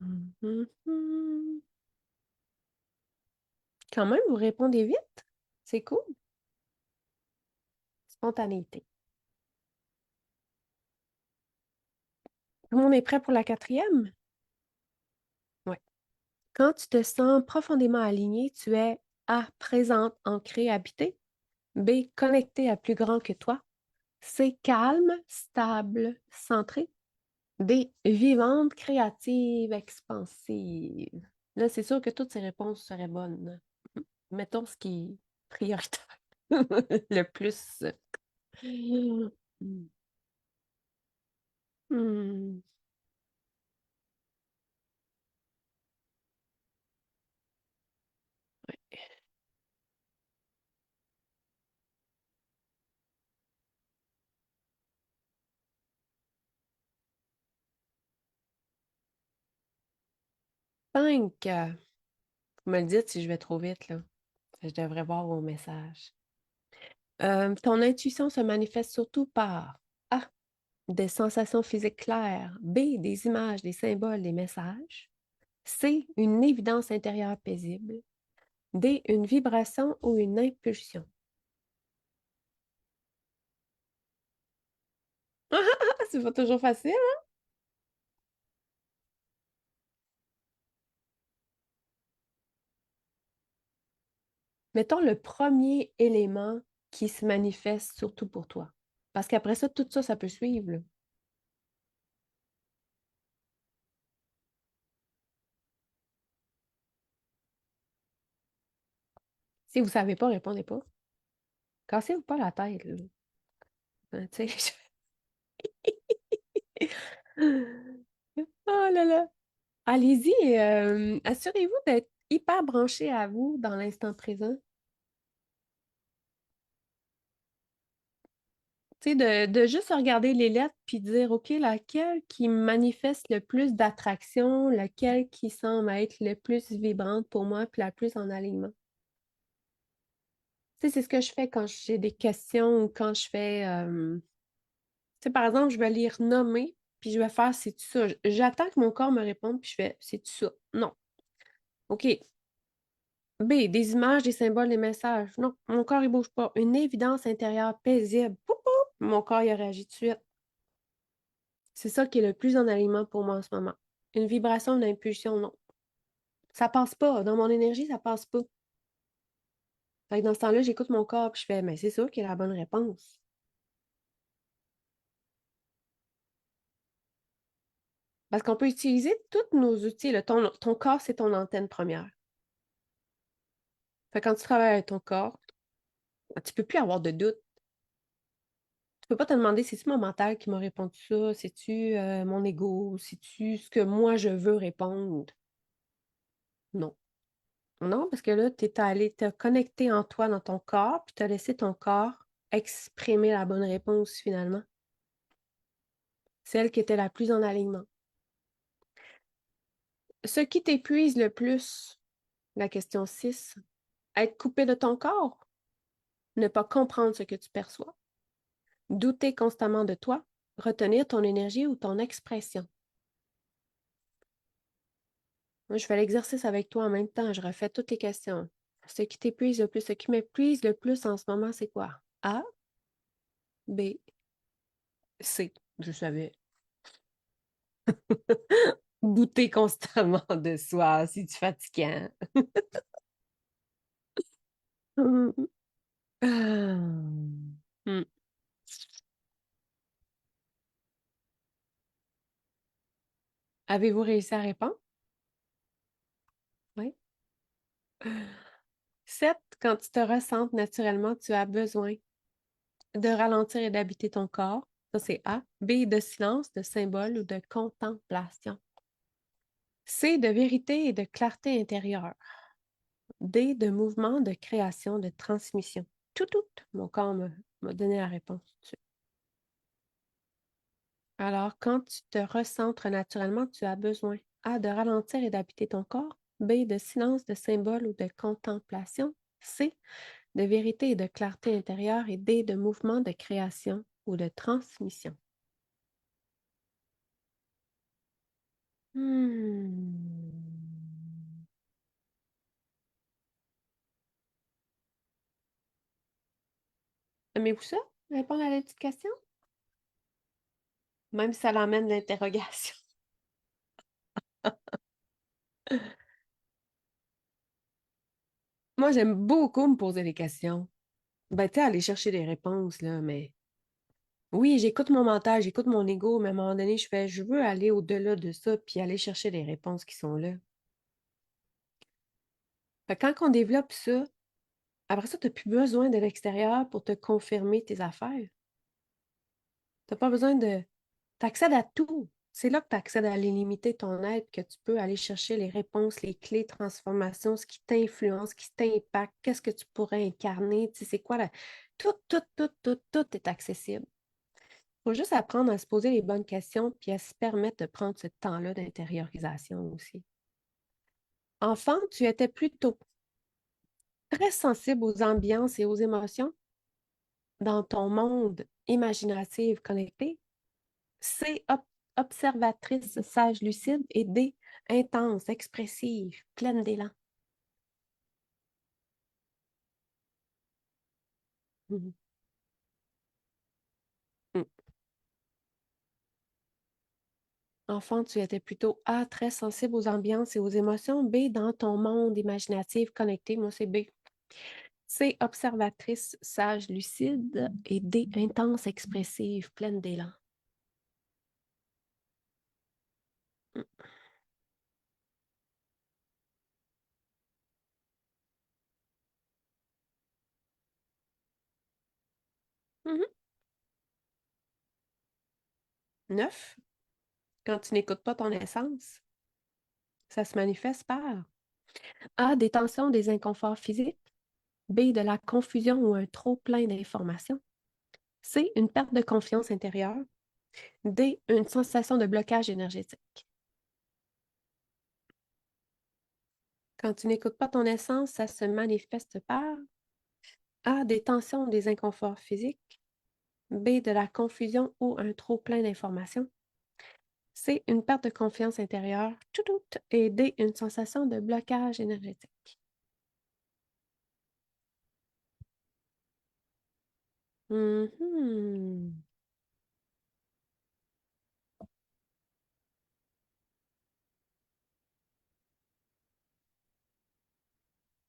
Mhm. Quand même, vous répondez vite. C'est cool. Spontanéité. Tout le monde est prêt pour la quatrième? Oui. Quand tu te sens profondément aligné, tu es A. Présente, ancrée, habitée. B. Connecté à plus grand que toi. C. Calme, stable, centré. D. Vivante, créative, expansive. Là, c'est sûr que toutes ces réponses seraient bonnes. Mettons ce qui est prioritaire. Le plus. Hmm. 5. Vous me le dites si je vais trop vite, là. Je devrais voir vos messages. Ton intuition se manifeste surtout par A. Des sensations physiques claires. B. Des images, des symboles, des messages. C. Une évidence intérieure paisible. D. Une vibration ou une impulsion. C'est pas toujours facile. Mettons le premier élément qui se manifeste surtout pour toi. Parce qu'après ça, tout ça, ça peut suivre, là. Si vous ne savez pas, répondez pas. Cassez-vous pas la tête, là. Tu sais. Oh là là. Allez-y, assurez-vous d'être hyper branché à vous dans l'instant présent. Tu sais, de juste regarder les lettres puis dire, OK, laquelle qui manifeste le plus d'attraction, laquelle qui semble être le plus vibrante pour moi puis la plus en alignement. Tu sais, c'est ce que je fais quand j'ai des questions ou quand je fais, tu sais, par exemple, je vais les renommer puis je vais faire, c'est-tu ça? J'attends que mon corps me réponde puis je fais, c'est-tu ça? Non. OK. B, des images, des symboles, des messages. Non, mon corps, il bouge pas. Une évidence intérieure paisible. Pou, pou, mon corps, il réagit tout de suite. C'est ça qui est le plus en alignement pour moi en ce moment. Une vibration, une impulsion, non. Ça passe pas. Dans mon énergie, ça passe pas. Fait que dans ce temps-là, j'écoute mon corps puis je fais, mais c'est ça qui est la bonne réponse. Parce qu'on peut utiliser tous nos outils. Là. Ton corps, c'est ton antenne première. Fait que quand tu travailles avec ton corps, ben, tu peux plus avoir de doute. Tu peux pas te demander, c'est-tu mon mental qui m'a répondu ça? C'est-tu mon ego? C'est-tu ce que moi je veux répondre? Non. Non, parce que là, tu es allé te connecter en toi, dans ton corps, puis tu as laissé ton corps exprimer la bonne réponse finalement. Celle qui était la plus en alignement. Ce qui t'épuise le plus, la question 6, être coupé de ton corps, ne pas comprendre ce que tu perçois, douter constamment de toi, Retenir ton énergie ou ton expression. Moi, je fais l'exercice avec toi en même temps. Je refais toutes les questions. Ce qui t'épuise le plus, ce qui m'épuise le plus en ce moment, c'est quoi? A, B, C. Je savais. Douter constamment de soi, si tu fatiguant. Hmm. Avez-vous réussi à répondre? Oui. 7. Quand tu te ressentes naturellement, tu as besoin de ralentir et d'habiter ton corps. Ça, c'est A. B, de silence, de symbole ou de contemplation. C, de vérité et de clarté intérieure. D, de mouvement, de création, de transmission. Tout. Mon corps m'a donné la réponse tout de suite. Alors, quand tu te recentres naturellement, tu as besoin A, de ralentir et d'habiter ton corps. B, de silence, de symbole ou de contemplation. C, de vérité et de clarté intérieure. Et D, de mouvement, de création ou de transmission. Hmm. Aimez-vous ça? Répondre à la petite question? Même si ça l'emmène l'interrogation. Moi, j'aime beaucoup me poser des questions. Ben, tu sais, aller chercher des réponses, là, mais oui, j'écoute mon mental, j'écoute mon ego, mais à un moment donné, je veux aller au-delà de ça, puis aller chercher les réponses qui sont là. Fait que quand on développe ça, après ça, tu n'as plus besoin de l'extérieur pour te confirmer tes affaires. Tu n'as pas besoin de... Tu accèdes à tout. C'est là que tu accèdes à l'illimité de ton être, que tu peux aller chercher les réponses, les clés de transformation, ce qui t'influence, ce qui t'impacte, qu'est-ce que tu pourrais incarner, tu sais, c'est quoi la... Tout est accessible. Il faut juste apprendre à se poser les bonnes questions puis à se permettre de prendre ce temps-là d'intériorisation aussi. Enfant, tu étais plutôt très sensible aux ambiances et aux émotions dans ton monde imaginatif connecté. C, observatrice, sage, lucide. Et D, intense, expressive, pleine d'élan. Mhm. Mm. Enfant, tu étais plutôt A, très sensible aux ambiances et aux émotions. B, dans ton monde imaginatif connecté. Moi, c'est B. C, observatrice, sage, lucide. Et D, intense, expressive, pleine d'élan. Mm. Mhm. 9. Quand tu n'écoutes pas ton essence, ça se manifeste par A, des tensions, des inconforts physiques. B, de la confusion ou un trop plein d'informations. C, une perte de confiance intérieure. D, une sensation de blocage énergétique. Quand tu n'écoutes pas ton essence, ça se manifeste par A, des tensions, des inconforts physiques. B, de la confusion ou un trop plein d'informations. C, une perte de confiance intérieure. Tout. Et D, une sensation de blocage énergétique. Mhm.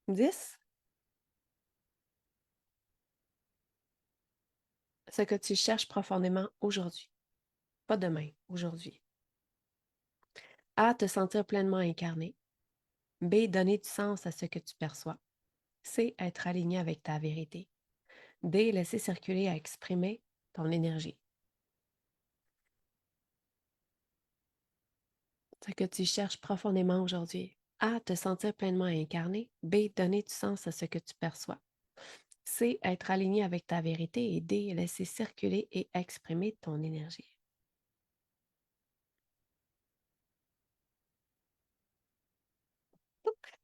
10. Ce que tu cherches profondément aujourd'hui. Pas demain, aujourd'hui. A, te sentir pleinement incarné. B, donner du sens à ce que tu perçois. C, être aligné avec ta vérité. D, laisser circuler à exprimer ton énergie. Ce que tu cherches profondément aujourd'hui. A, te sentir pleinement incarné. B, donner du sens à ce que tu perçois. C, être aligné avec ta vérité. Et D, laisser circuler et exprimer ton énergie.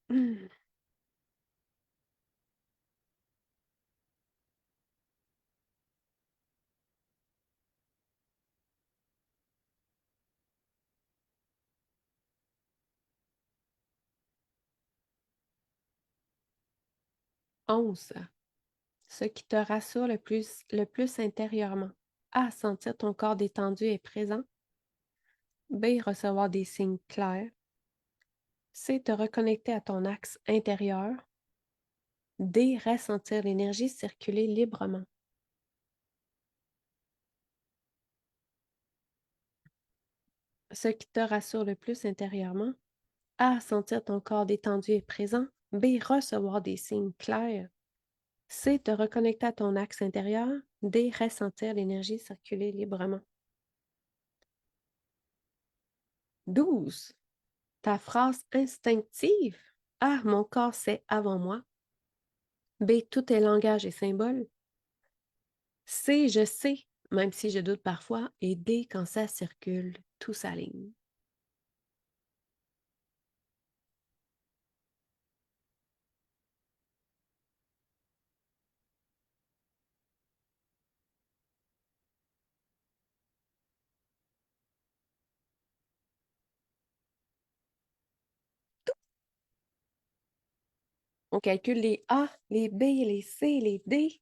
Hmm. 11. Ce qui te rassure le plus intérieurement. A. Sentir ton corps détendu et présent. B. Recevoir des signes clairs. C. Te reconnecter à ton axe intérieur. D. Ressentir l'énergie circuler librement. Ce qui te rassure le plus intérieurement. A. Sentir ton corps détendu et présent. B. Recevoir des signes clairs. C. Te reconnecter à ton axe intérieur. D. Ressentir l'énergie circuler librement. 12. Ta phrase instinctive. A. Mon corps sait avant moi. B. Tout est langage et symbole. C. Je sais, même si je doute parfois. Et D. Quand ça circule, tout s'aligne. On calcule les A, les B, les C, les D.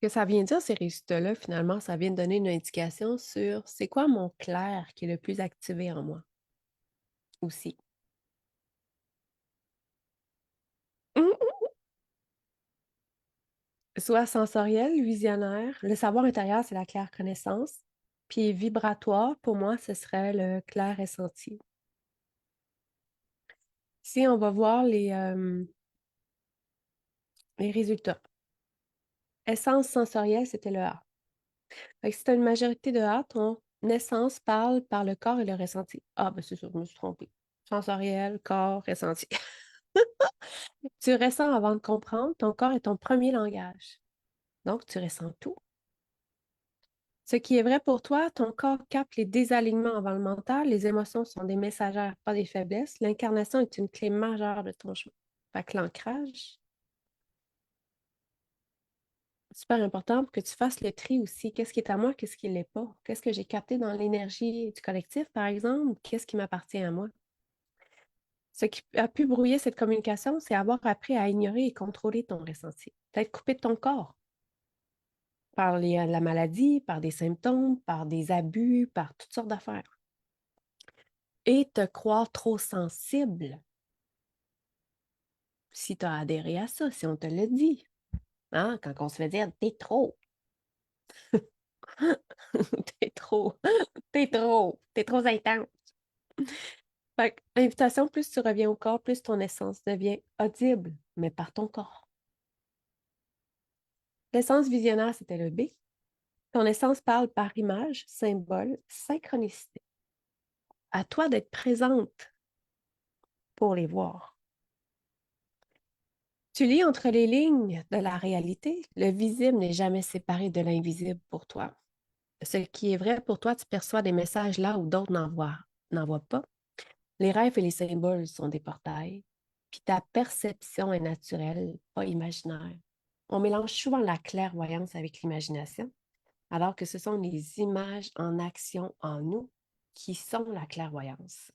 Ce que ça vient dire, ces résultats-là, finalement, ça vient de donner une indication sur c'est quoi mon clair qui est le plus activé en moi aussi. Mhm. Soit sensoriel, visionnaire. Le savoir intérieur, c'est la claire connaissance. Puis vibratoire, pour moi, ce serait le clair ressenti. Si on va voir les résultats. Essence sensorielle, c'était le A. Fait que si tu as une majorité de A, ton essence parle par le corps et le ressenti. Ah, ben c'est sûr, je me suis trompée. Sensoriel, corps, ressenti. Tu ressens avant de comprendre, ton corps est ton premier langage. Donc, tu ressens tout. Ce qui est vrai pour toi, ton corps capte les désalignements avant le mental. Les émotions sont des messagères, pas des faiblesses. L'incarnation est une clé majeure de ton chemin. Fait que l'ancrage, super important pour que tu fasses le tri aussi. Qu'est-ce qui est à moi, qu'est-ce qui ne l'est pas? Qu'est-ce que j'ai capté dans l'énergie du collectif, par exemple? Qu'est-ce qui m'appartient à moi? Ce qui a pu brouiller cette communication, c'est avoir appris à ignorer et contrôler ton ressenti. Peut-être coupé de ton corps par la maladie, par des symptômes, par des abus, par toutes sortes d'affaires. Et te croire trop sensible si tu as adhéré à ça, si on te le dit. Hein? Quand on se fait dire t'es trop, t'es trop, t'es trop intense. Fait que, invitation, plus tu reviens au corps, plus ton essence devient audible, mais par ton corps. L'essence visionnaire, c'était le B. Ton essence parle par image, symbole, synchronicité. À toi d'être présente pour les voir. Tu lis entre les lignes de la réalité. Le visible n'est jamais séparé de l'invisible pour toi. Ce qui est vrai pour toi, tu perçois des messages là où d'autres n'en voient pas. Les rêves et les symboles sont des portails. Puis ta perception est naturelle, pas imaginaire. On mélange souvent la clairvoyance avec l'imagination, alors que ce sont les images en action en nous qui sont la clairvoyance.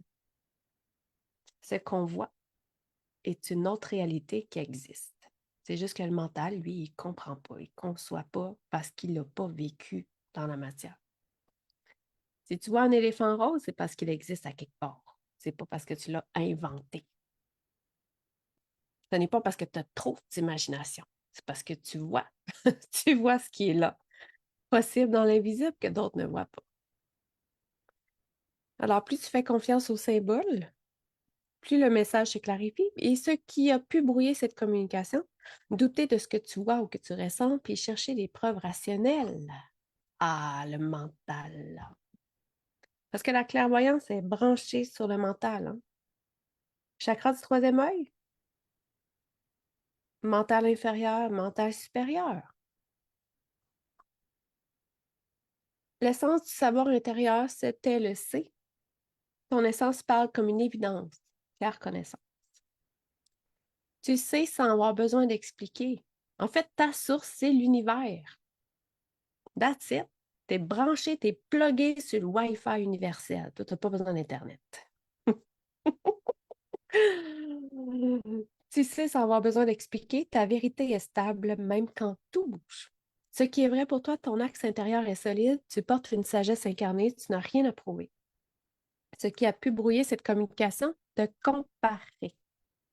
Ce qu'on voit est une autre réalité qui existe. C'est juste que le mental, lui, il ne comprend pas, il ne conçoit pas parce qu'il ne l'a pas vécu dans la matière. Si tu vois un éléphant rose, c'est parce qu'il existe à quelque part. C'est pas parce que tu l'as inventé. Ce n'est pas parce que tu as trop d'imagination. C'est parce que tu vois. Tu vois ce qui est là, possible dans l'invisible que d'autres ne voient pas. Alors, plus tu fais confiance aux symboles, plus le message se clarifie. Et ce qui a pu brouiller cette communication, douter de ce que tu vois ou que tu ressens, puis chercher des preuves rationnelles. Ah, le mental. Parce que la clairvoyance est branchée sur le mental. Hein. Chakra du troisième œil, mental inférieur, mental supérieur. L'essence du savoir intérieur, c'était le C. Ton essence parle comme une évidence, claire connaissance. Tu sais sans avoir besoin d'expliquer. En fait, ta source, c'est l'univers. That's it. T'es branché, t'es plugué sur le Wi-Fi universel. Toi, t'as pas besoin d'Internet. Tu sais sans avoir besoin d'expliquer, ta vérité est stable même quand tout bouge. Ce qui est vrai pour toi, ton axe intérieur est solide, tu portes une sagesse incarnée, tu n'as rien à prouver. Ce qui a pu brouiller cette communication, te comparer.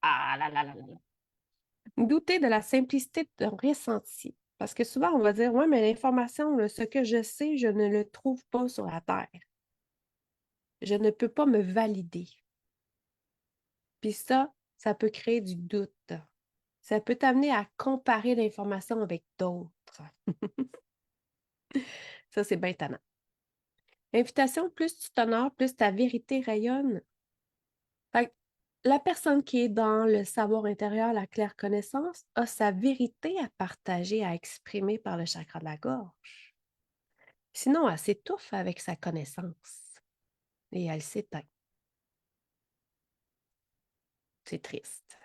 Ah là là là là là. Douter de la simplicité de ton ressenti. Parce que souvent, on va dire, ouais, mais l'information, là, ce que je sais, je ne le trouve pas sur la Terre. Je ne peux pas me valider. Puis ça peut créer du doute. Ça peut t'amener à comparer l'information avec d'autres. Ça, c'est bien tannant. Invitation, plus tu t'honores, plus ta vérité rayonne. Fait que la personne qui est dans le savoir intérieur, la claire connaissance, a sa vérité à partager, à exprimer par le chakra de la gorge. Sinon, elle s'étouffe avec sa connaissance et elle s'éteint. C'est triste.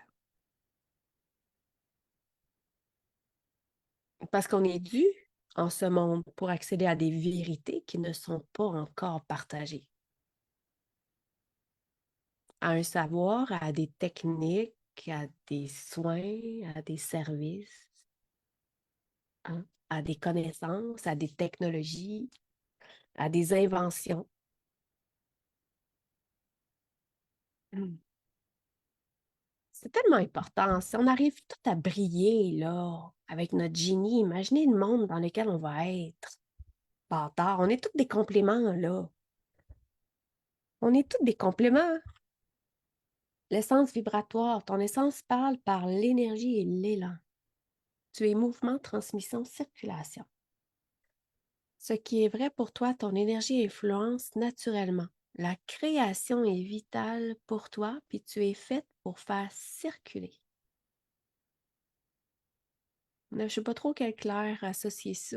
Parce qu'on est dû en ce monde pour accéder à des vérités qui ne sont pas encore partagées. À un savoir, à des techniques, à des soins, à des services, hein, à des connaissances, à des technologies, à des inventions. Mm. C'est tellement important. Si on arrive tout à briller, là, avec notre génie, imaginez le monde dans lequel on va être. Bâtard, on est tous des compléments, là. On est tous des compléments. L'essence vibratoire, ton essence parle par l'énergie et l'élan. Tu es mouvement, transmission, circulation. Ce qui est vrai pour toi, ton énergie influence naturellement. La création est vitale pour toi, puis tu es faite pour faire circuler. Je ne sais pas trop quel clair associer ça.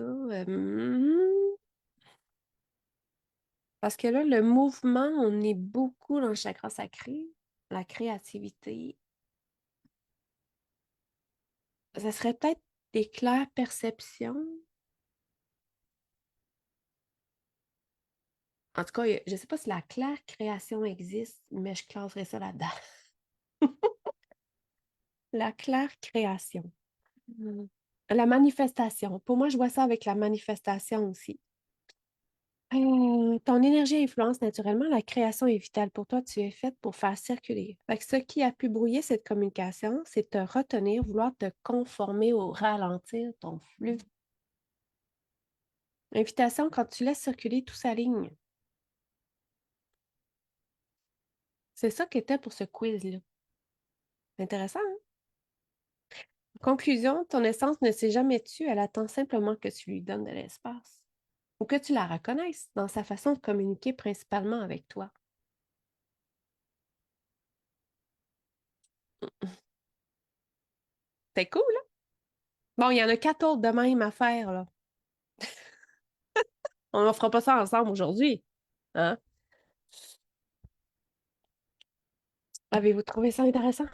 Parce que là, le mouvement, on est beaucoup dans le chakra sacré, la créativité. Ça serait peut-être des claires perceptions. En tout cas, je ne sais pas si la claire création existe, mais je classerais ça là-dedans. La claire création. Mm. La manifestation. Pour moi, je vois ça avec la manifestation aussi. Ton énergie influence naturellement, la création est vitale pour toi, tu es faite pour faire circuler. Fait que ce qui a pu brouiller cette communication, c'est te retenir, vouloir te conformer ou ralentir ton flux. Invitation, quand tu laisses circuler, tout s'aligne. C'est ça qu'était pour ce quiz-là. Intéressant, hein? Conclusion, ton essence ne s'est jamais tue, elle attend simplement que tu lui donnes de l'espace ou que tu la reconnaisses dans sa façon de communiquer principalement avec toi. C'est cool, hein? Bon, il y en a 4 autres de même à faire, là. On ne fera pas ça ensemble aujourd'hui. Hein? Avez-vous trouvé ça intéressant?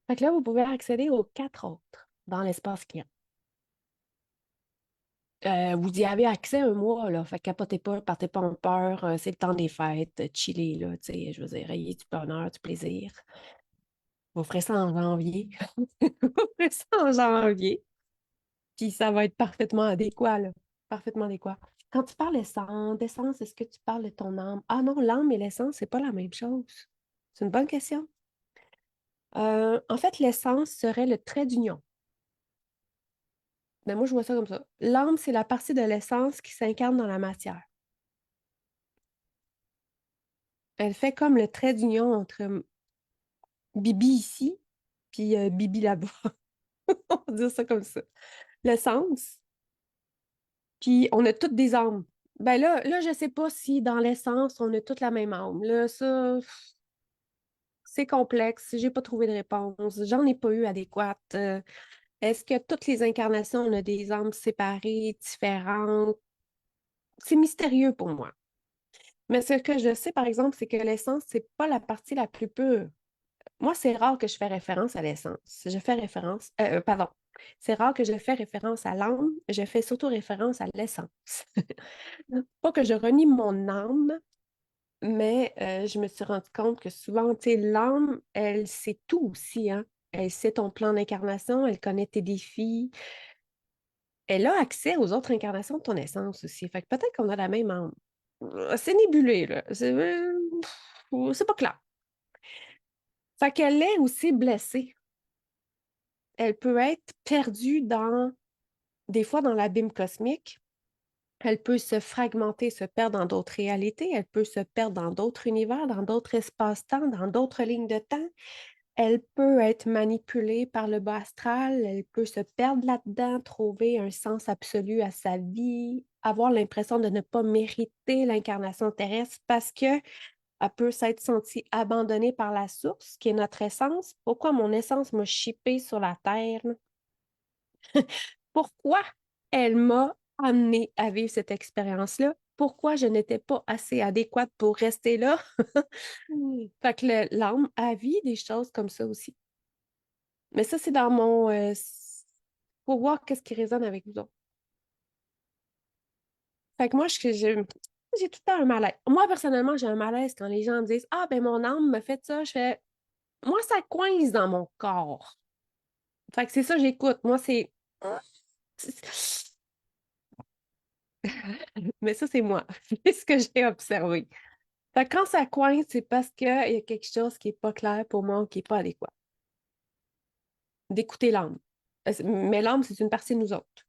Fait que là, vous pouvez accéder aux 4 autres dans l'espace client. Vous y avez accès un mois, là. Fait que capotez pas, partez pas en peur. C'est le temps des fêtes. Chillez, là. Tu sais, je veux dire, ayez du bonheur, du plaisir. Vous ferez ça en janvier. Vous ferez ça en janvier. Puis ça va être parfaitement adéquat, là. Parfaitement adéquat. Quand tu parles d'essence, est-ce que tu parles de ton âme? Ah non, l'âme et l'essence, c'est pas la même chose. C'est une bonne question. En fait, l'essence serait le trait d'union. Mais moi, je vois ça comme ça. L'âme, c'est la partie de l'essence qui s'incarne dans la matière. Elle fait comme le trait d'union entre Bibi ici puis Bibi là-bas. On va dire ça comme ça. L'essence, puis on a toutes des âmes. Ben là, je sais pas si dans l'essence, on a toute la même âme. Là, ça, c'est complexe. J'ai pas trouvé de réponse. J'en ai pas eu adéquate. Est-ce que toutes les incarnations ont des âmes séparées, différentes? C'est mystérieux pour moi. Mais ce que je sais, par exemple, c'est que l'essence, c'est pas la partie la plus pure. Moi, c'est rare que je fais référence à l'essence. Je fais référence, pardon, c'est rare que je fais référence à l'âme, je fais surtout référence à l'essence. Pas que je renie mon âme, mais je me suis rendu compte que souvent, tu sais, l'âme, elle sait tout aussi, hein. Elle sait ton plan d'incarnation, elle connaît tes défis, elle a accès aux autres incarnations de ton essence aussi. Fait que peut-être qu'on a la même âme. C'est nébuleux, là. C'est pas clair. Fait qu'elle est aussi blessée. Elle peut être perdue des fois dans l'abîme cosmique. Elle peut se fragmenter, se perdre dans d'autres réalités. Elle peut se perdre dans d'autres univers, dans d'autres espaces-temps, dans d'autres lignes de temps. Elle peut être manipulée par le bas astral. Elle peut se perdre là-dedans, trouver un sens absolu à sa vie, avoir l'impression de ne pas mériter l'incarnation terrestre parce que elle peut s'être sentie abandonnée par la source, qui est notre essence. Pourquoi mon essence m'a chippée sur la terre? Pourquoi elle m'a amenée à vivre cette expérience-là? Pourquoi je n'étais pas assez adéquate pour rester là? Fait que l'âme a vie des choses comme ça aussi. Mais ça, c'est dans mon... faut voir qu'est-ce qui résonne avec vous autres. Fait que moi, j'ai tout le temps un malaise. Moi, personnellement, j'ai un malaise quand les gens me disent Ah, ben mon âme me fait ça. Je fais Moi, ça coince dans mon corps. Fait que c'est ça, j'écoute. Moi, c'est. Mais ça, c'est moi. C'est ce que j'ai observé. Fait que quand ça coince, c'est parce qu'il y a quelque chose qui n'est pas clair pour moi ou qui n'est pas adéquat. D'écouter l'âme. Mais l'âme, c'est une partie de nous autres.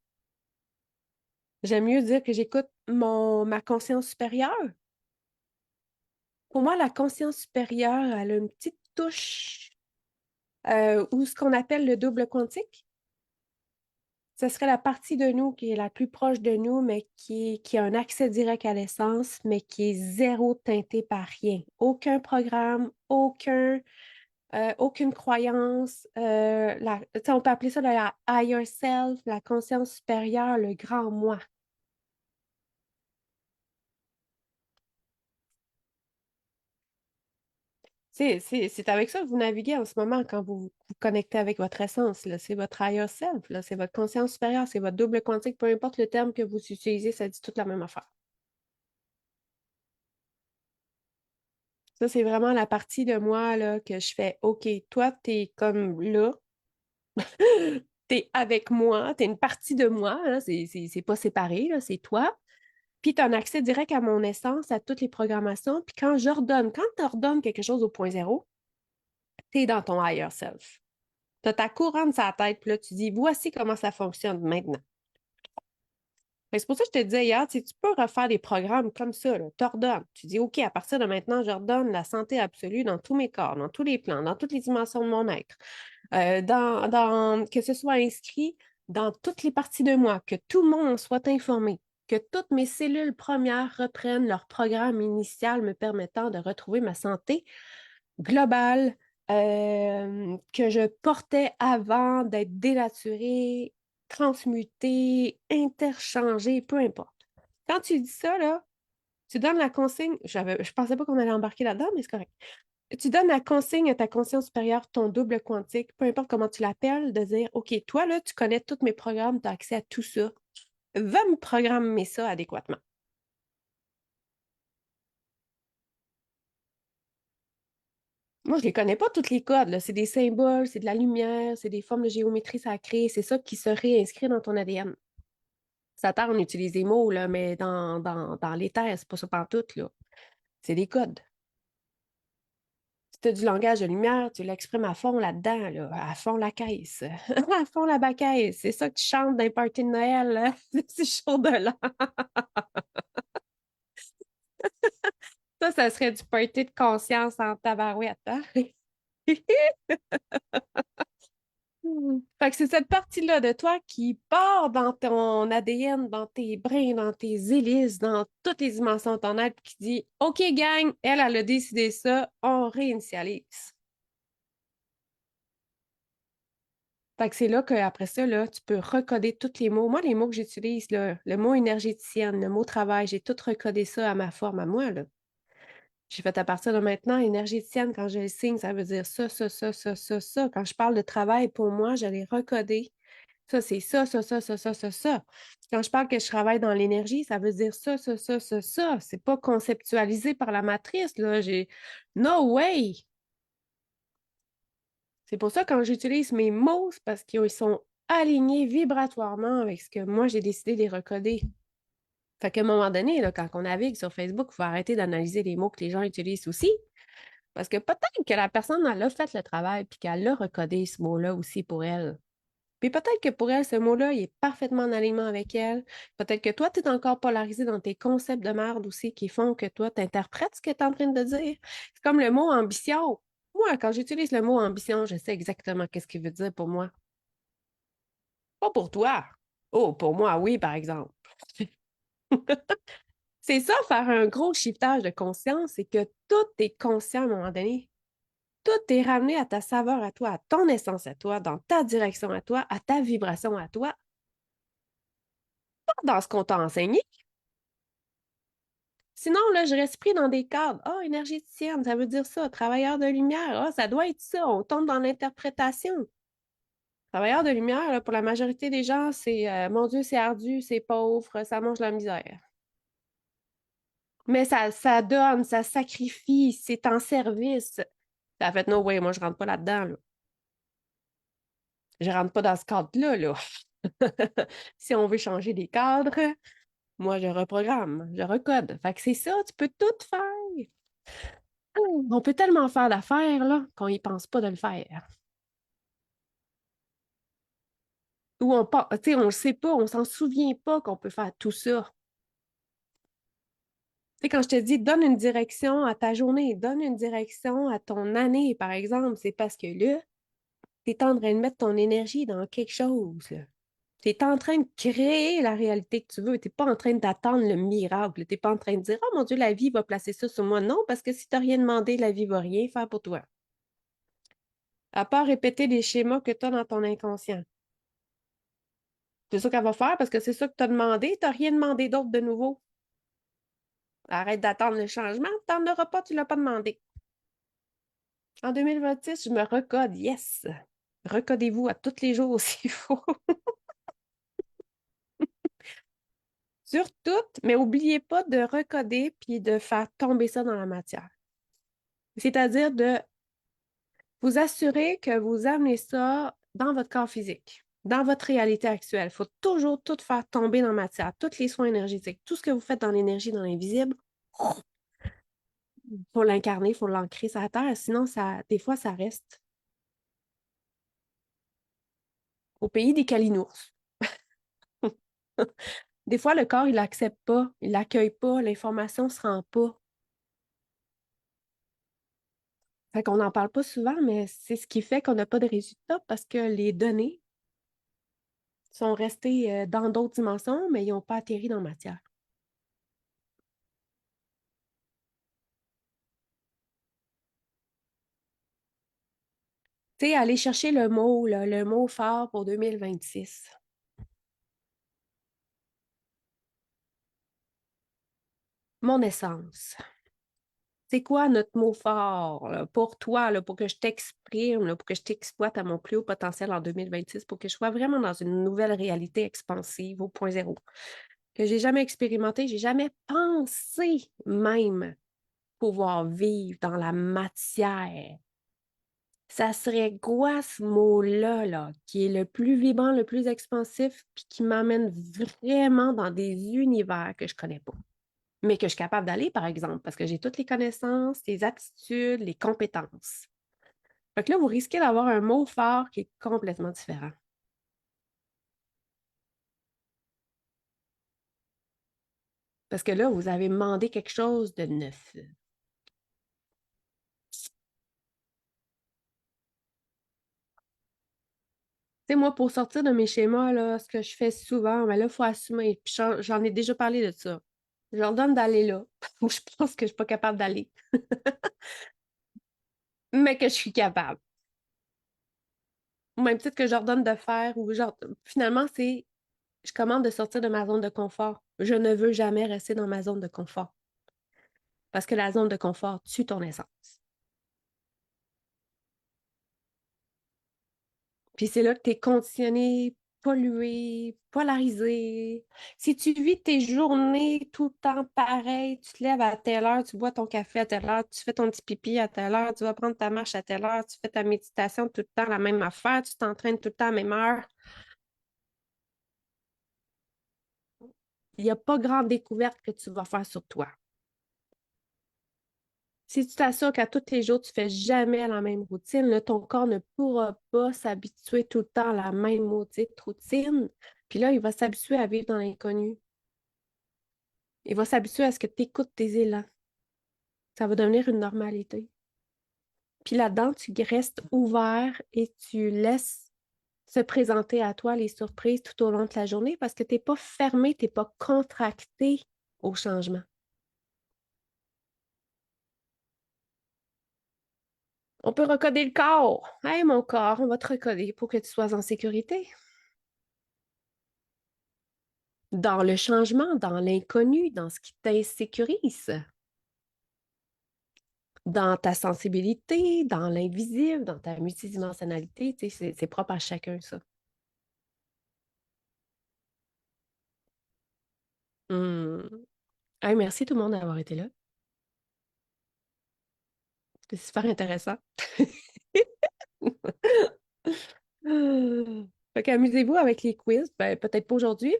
J'aime mieux dire que j'écoute ma conscience supérieure. Pour moi, la conscience supérieure, elle a une petite touche ou ce qu'on appelle le double quantique. Ce serait la partie de nous qui est la plus proche de nous, mais qui a un accès direct à l'essence, mais qui est zéro teinté par rien. Aucun programme, aucune croyance. Tu sais, on peut appeler ça la higher self, la conscience supérieure, le grand moi. C'est avec ça que vous naviguez en ce moment quand vous connectez avec votre essence, là. C'est votre higher self, là. C'est votre conscience supérieure, c'est votre double quantique, peu importe le terme que vous utilisez, ça dit toute la même affaire. Ça, c'est vraiment la partie de moi là, que je fais OK, toi, t'es comme là, t'es avec moi, t'es une partie de moi, hein, c'est pas séparé, là, c'est toi. Puis tu as un accès direct à mon essence, à toutes les programmations. Puis quand tu ordonnes quelque chose au point zéro, tu es dans ton higher self. Tu as ta couronne sur la tête, puis là, tu dis voici comment ça fonctionne maintenant. C'est pour ça que je te disais hier, tu peux refaire des programmes comme ça, tu ordonnes. Tu dis OK, à partir de maintenant, j'ordonne la santé absolue dans tous mes corps, dans tous les plans, dans toutes les dimensions de mon être. Que ce soit inscrit dans toutes les parties de moi, que tout le monde en soit informé, que toutes mes cellules premières reprennent leur programme initial me permettant de retrouver ma santé globale que je portais avant d'être dénaturée, transmutée, interchangée, peu importe. Quand tu dis ça, là, tu donnes la consigne, je pensais pas qu'on allait embarquer là-dedans, mais c'est correct. Tu donnes la consigne à ta conscience supérieure, ton double quantique, peu importe comment tu l'appelles, de dire, OK, toi, là, tu connais tous mes programmes, tu as accès à tout ça. Va me programmer ça adéquatement. Moi, je les connais pas, tous les codes, là. C'est des symboles, c'est de la lumière, c'est des formes de géométrie sacrée. C'est ça qui se réinscrit dans ton ADN. Satan, on utilise des mots, là, mais dans l'éther, c'est pas ça pantoute, là. C'est des codes. Si tu as du langage de lumière, tu l'exprimes à fond là-dedans, là, à fond la caisse, à fond la bacaisse. C'est ça que tu chantes dans les parties de Noël, là. C'est chaud de là. Ça serait du party de conscience en tabarouette, hein? Fait que c'est cette partie-là de toi qui part dans ton ADN, dans tes brins, dans tes hélices, dans toutes les dimensions de ton être, puis qui dit OK, gang, elle a décidé ça, on réinitialise. Fait que c'est là qu'après ça, là, tu peux recoder tous les mots. Moi, les mots que j'utilise, là, le mot énergéticienne, le mot travail, j'ai tout recodé ça à ma forme, à moi, là. J'ai fait à partir de maintenant, énergéticienne, quand je le signe, ça veut dire ça, ça, ça, ça, ça, ça. Quand je parle de travail, pour moi, je l'ai recodé. Ça, c'est ça, ça, ça, ça, ça, ça, ça. Quand je parle que je travaille dans l'énergie, ça veut dire ça, ça, ça, ça, ça. C'est pas conceptualisé par la matrice, là. J'ai no way! C'est pour ça, quand j'utilise mes mots, c'est parce qu'ils sont alignés vibratoirement avec ce que moi, j'ai décidé de les recoder. Fait qu'à un moment donné, là, quand on navigue sur Facebook, il faut arrêter d'analyser les mots que les gens utilisent aussi. Parce que peut-être que la personne, elle a fait le travail puis qu'elle a recodé ce mot-là aussi pour elle. Puis peut-être que pour elle, ce mot-là, il est parfaitement en alignement avec elle. Peut-être que toi, tu es encore polarisé dans tes concepts de merde aussi qui font que toi, tu interprètes ce que tu es en train de dire. C'est comme le mot ambition. Moi, quand j'utilise le mot ambition, je sais exactement qu'est-ce qu'il veut dire pour moi. Pas pour toi. Oh, pour moi, oui, par exemple. C'est ça, faire un gros shiftage de conscience, c'est que tout est conscient à un moment donné. Tout est ramené à ta saveur à toi, à ton essence à toi, dans ta direction à toi, à ta vibration à toi, pas dans ce qu'on t'a enseigné. Sinon, là, je reste pris dans des cadres. Ah, énergéticienne, ça veut dire ça. Travailleur de lumière, ah, ça doit être ça. On tombe dans l'interprétation. Travailleur de lumière, là, pour la majorité des gens, c'est mon Dieu, c'est ardu, c'est pauvre, ça mange la misère. Mais ça donne, ça sacrifie, c'est en service. Ça fait no way, moi, je rentre pas là-dedans, là. Je rentre pas dans ce cadre-là, là. Si on veut changer des cadres, moi, je reprogramme, je recode. Fait que c'est ça, tu peux tout faire. On peut tellement faire d'affaires, là, qu'on y pense pas de le faire. Ou on pas, tu sais, on le sait pas, on s'en souvient pas qu'on peut faire tout ça. Tu sais, quand je te dis donne une direction à ta journée, donne une direction à ton année, par exemple, c'est parce que là, tu es en train de mettre ton énergie dans quelque chose. Tu es en train de créer la réalité que tu veux. Tu n'es pas en train d'attendre le miracle. Tu n'es pas en train de dire, oh mon Dieu, la vie va placer ça sur moi. Non, parce que si tu n'as rien demandé, la vie va rien faire pour toi. À part répéter les schémas que tu as dans ton inconscient. C'est ça qu'elle va faire parce que c'est ça que tu as demandé. Tu n'as rien demandé d'autre de nouveau. Arrête d'attendre le changement. Tu n'en auras pas, tu ne l'as pas demandé. En 2026, je me recode. Yes! Recodez-vous à tous les jours s'il faut. Sur tout, mais n'oubliez pas de recoder puis de faire tomber ça dans la matière. C'est-à-dire de vous assurer que vous amenez ça dans votre corps physique, dans votre réalité actuelle. Il faut toujours tout faire tomber dans la matière, tous les soins énergétiques, tout ce que vous faites dans l'énergie, dans l'invisible, il faut l'incarner, il faut l'ancrer sur la terre, sinon, ça, des fois, ça reste au pays des calinours. Des fois, le corps, il l'accepte pas, il l'accueille pas, l'information ne se rend pas. Fait qu'on n'en parle pas souvent, mais c'est ce qui fait qu'on n'a pas de résultats parce que les données sont restées dans d'autres dimensions, mais ils n'ont pas atterri dans la matière. Tu sais, aller chercher le mot, là, le mot fort pour 2026. Mon essence. C'est quoi notre mot fort là, pour toi, là, pour que je t'exprime, là, pour que je t'exploite à mon plus haut potentiel en 2026, pour que je sois vraiment dans une nouvelle réalité expansive au point zéro, que j'ai jamais expérimenté, j'ai jamais pensé même pouvoir vivre dans la matière. Ça serait quoi ce mot-là, là, qui est le plus vibrant, le plus expansif, puis qui m'amène vraiment dans des univers que je connais pas, mais que je suis capable d'aller, par exemple, parce que j'ai toutes les connaissances, les aptitudes, les compétences. Fait que là, vous risquez d'avoir un mot fort qui est complètement différent. Parce que là, vous avez demandé quelque chose de neuf. Tu sais, moi, pour sortir de mes schémas, là, ce que je fais souvent, ben là, il faut assumer. Puis j'en ai déjà parlé de ça. Je leur donne d'aller là, où je pense que je ne suis pas capable d'aller, mais que je suis capable. Au même titre que j'ordonne de faire ou genre, finalement, c'est je commande de sortir de ma zone de confort. Je ne veux jamais rester dans ma zone de confort parce que la zone de confort tue ton essence. Puis c'est là que tu es conditionné, pollué, polarisé. Si tu vis tes journées tout le temps pareil, tu te lèves à telle heure, tu bois ton café à telle heure, tu fais ton petit pipi à telle heure, tu vas prendre ta marche à telle heure, tu fais ta méditation tout le temps la même affaire, tu t'entraînes tout le temps à la même heure, il n'y a pas grande découverte que tu vas faire sur toi. Si tu t'assures qu'à tous les jours, tu fais jamais la même routine, là, ton corps ne pourra pas s'habituer tout le temps à la même maudite routine. Puis là, il va s'habituer à vivre dans l'inconnu. Il va s'habituer à ce que tu écoutes tes élans. Ça va devenir une normalité. Puis là-dedans, tu restes ouvert et tu laisses se présenter à toi les surprises tout au long de la journée parce que tu n'es pas fermé, tu n'es pas contracté au changement. On peut recoder le corps. Hey, mon corps, on va te recoder pour que tu sois en sécurité. Dans le changement, dans l'inconnu, dans ce qui t'insécurise, dans ta sensibilité, dans l'invisible, dans ta multidimensionnalité, tu sais, c'est propre à chacun, ça. Hmm. Hey, merci tout le monde d'avoir été là. C'était super intéressant. Fait qu'amusez-vous avec les quiz. Ben, peut-être pas aujourd'hui.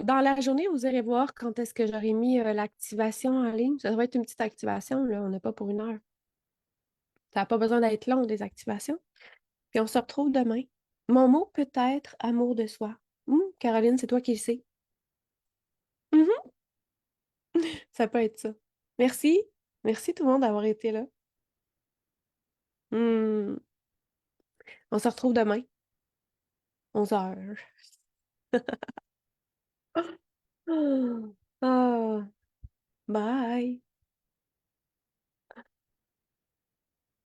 Dans la journée, vous irez voir quand est-ce que j'aurai mis l'activation en ligne. Ça va être une petite activation, là. On n'est pas pour une heure. Ça n'a pas besoin d'être long, des activations. Puis on se retrouve demain. Mon mot peut être amour de soi. Caroline, c'est toi qui le sais. Mhm, ça peut être ça. Merci. Merci tout le monde d'avoir été là. Hmm, on se retrouve demain, 11 heures. Ah, bye.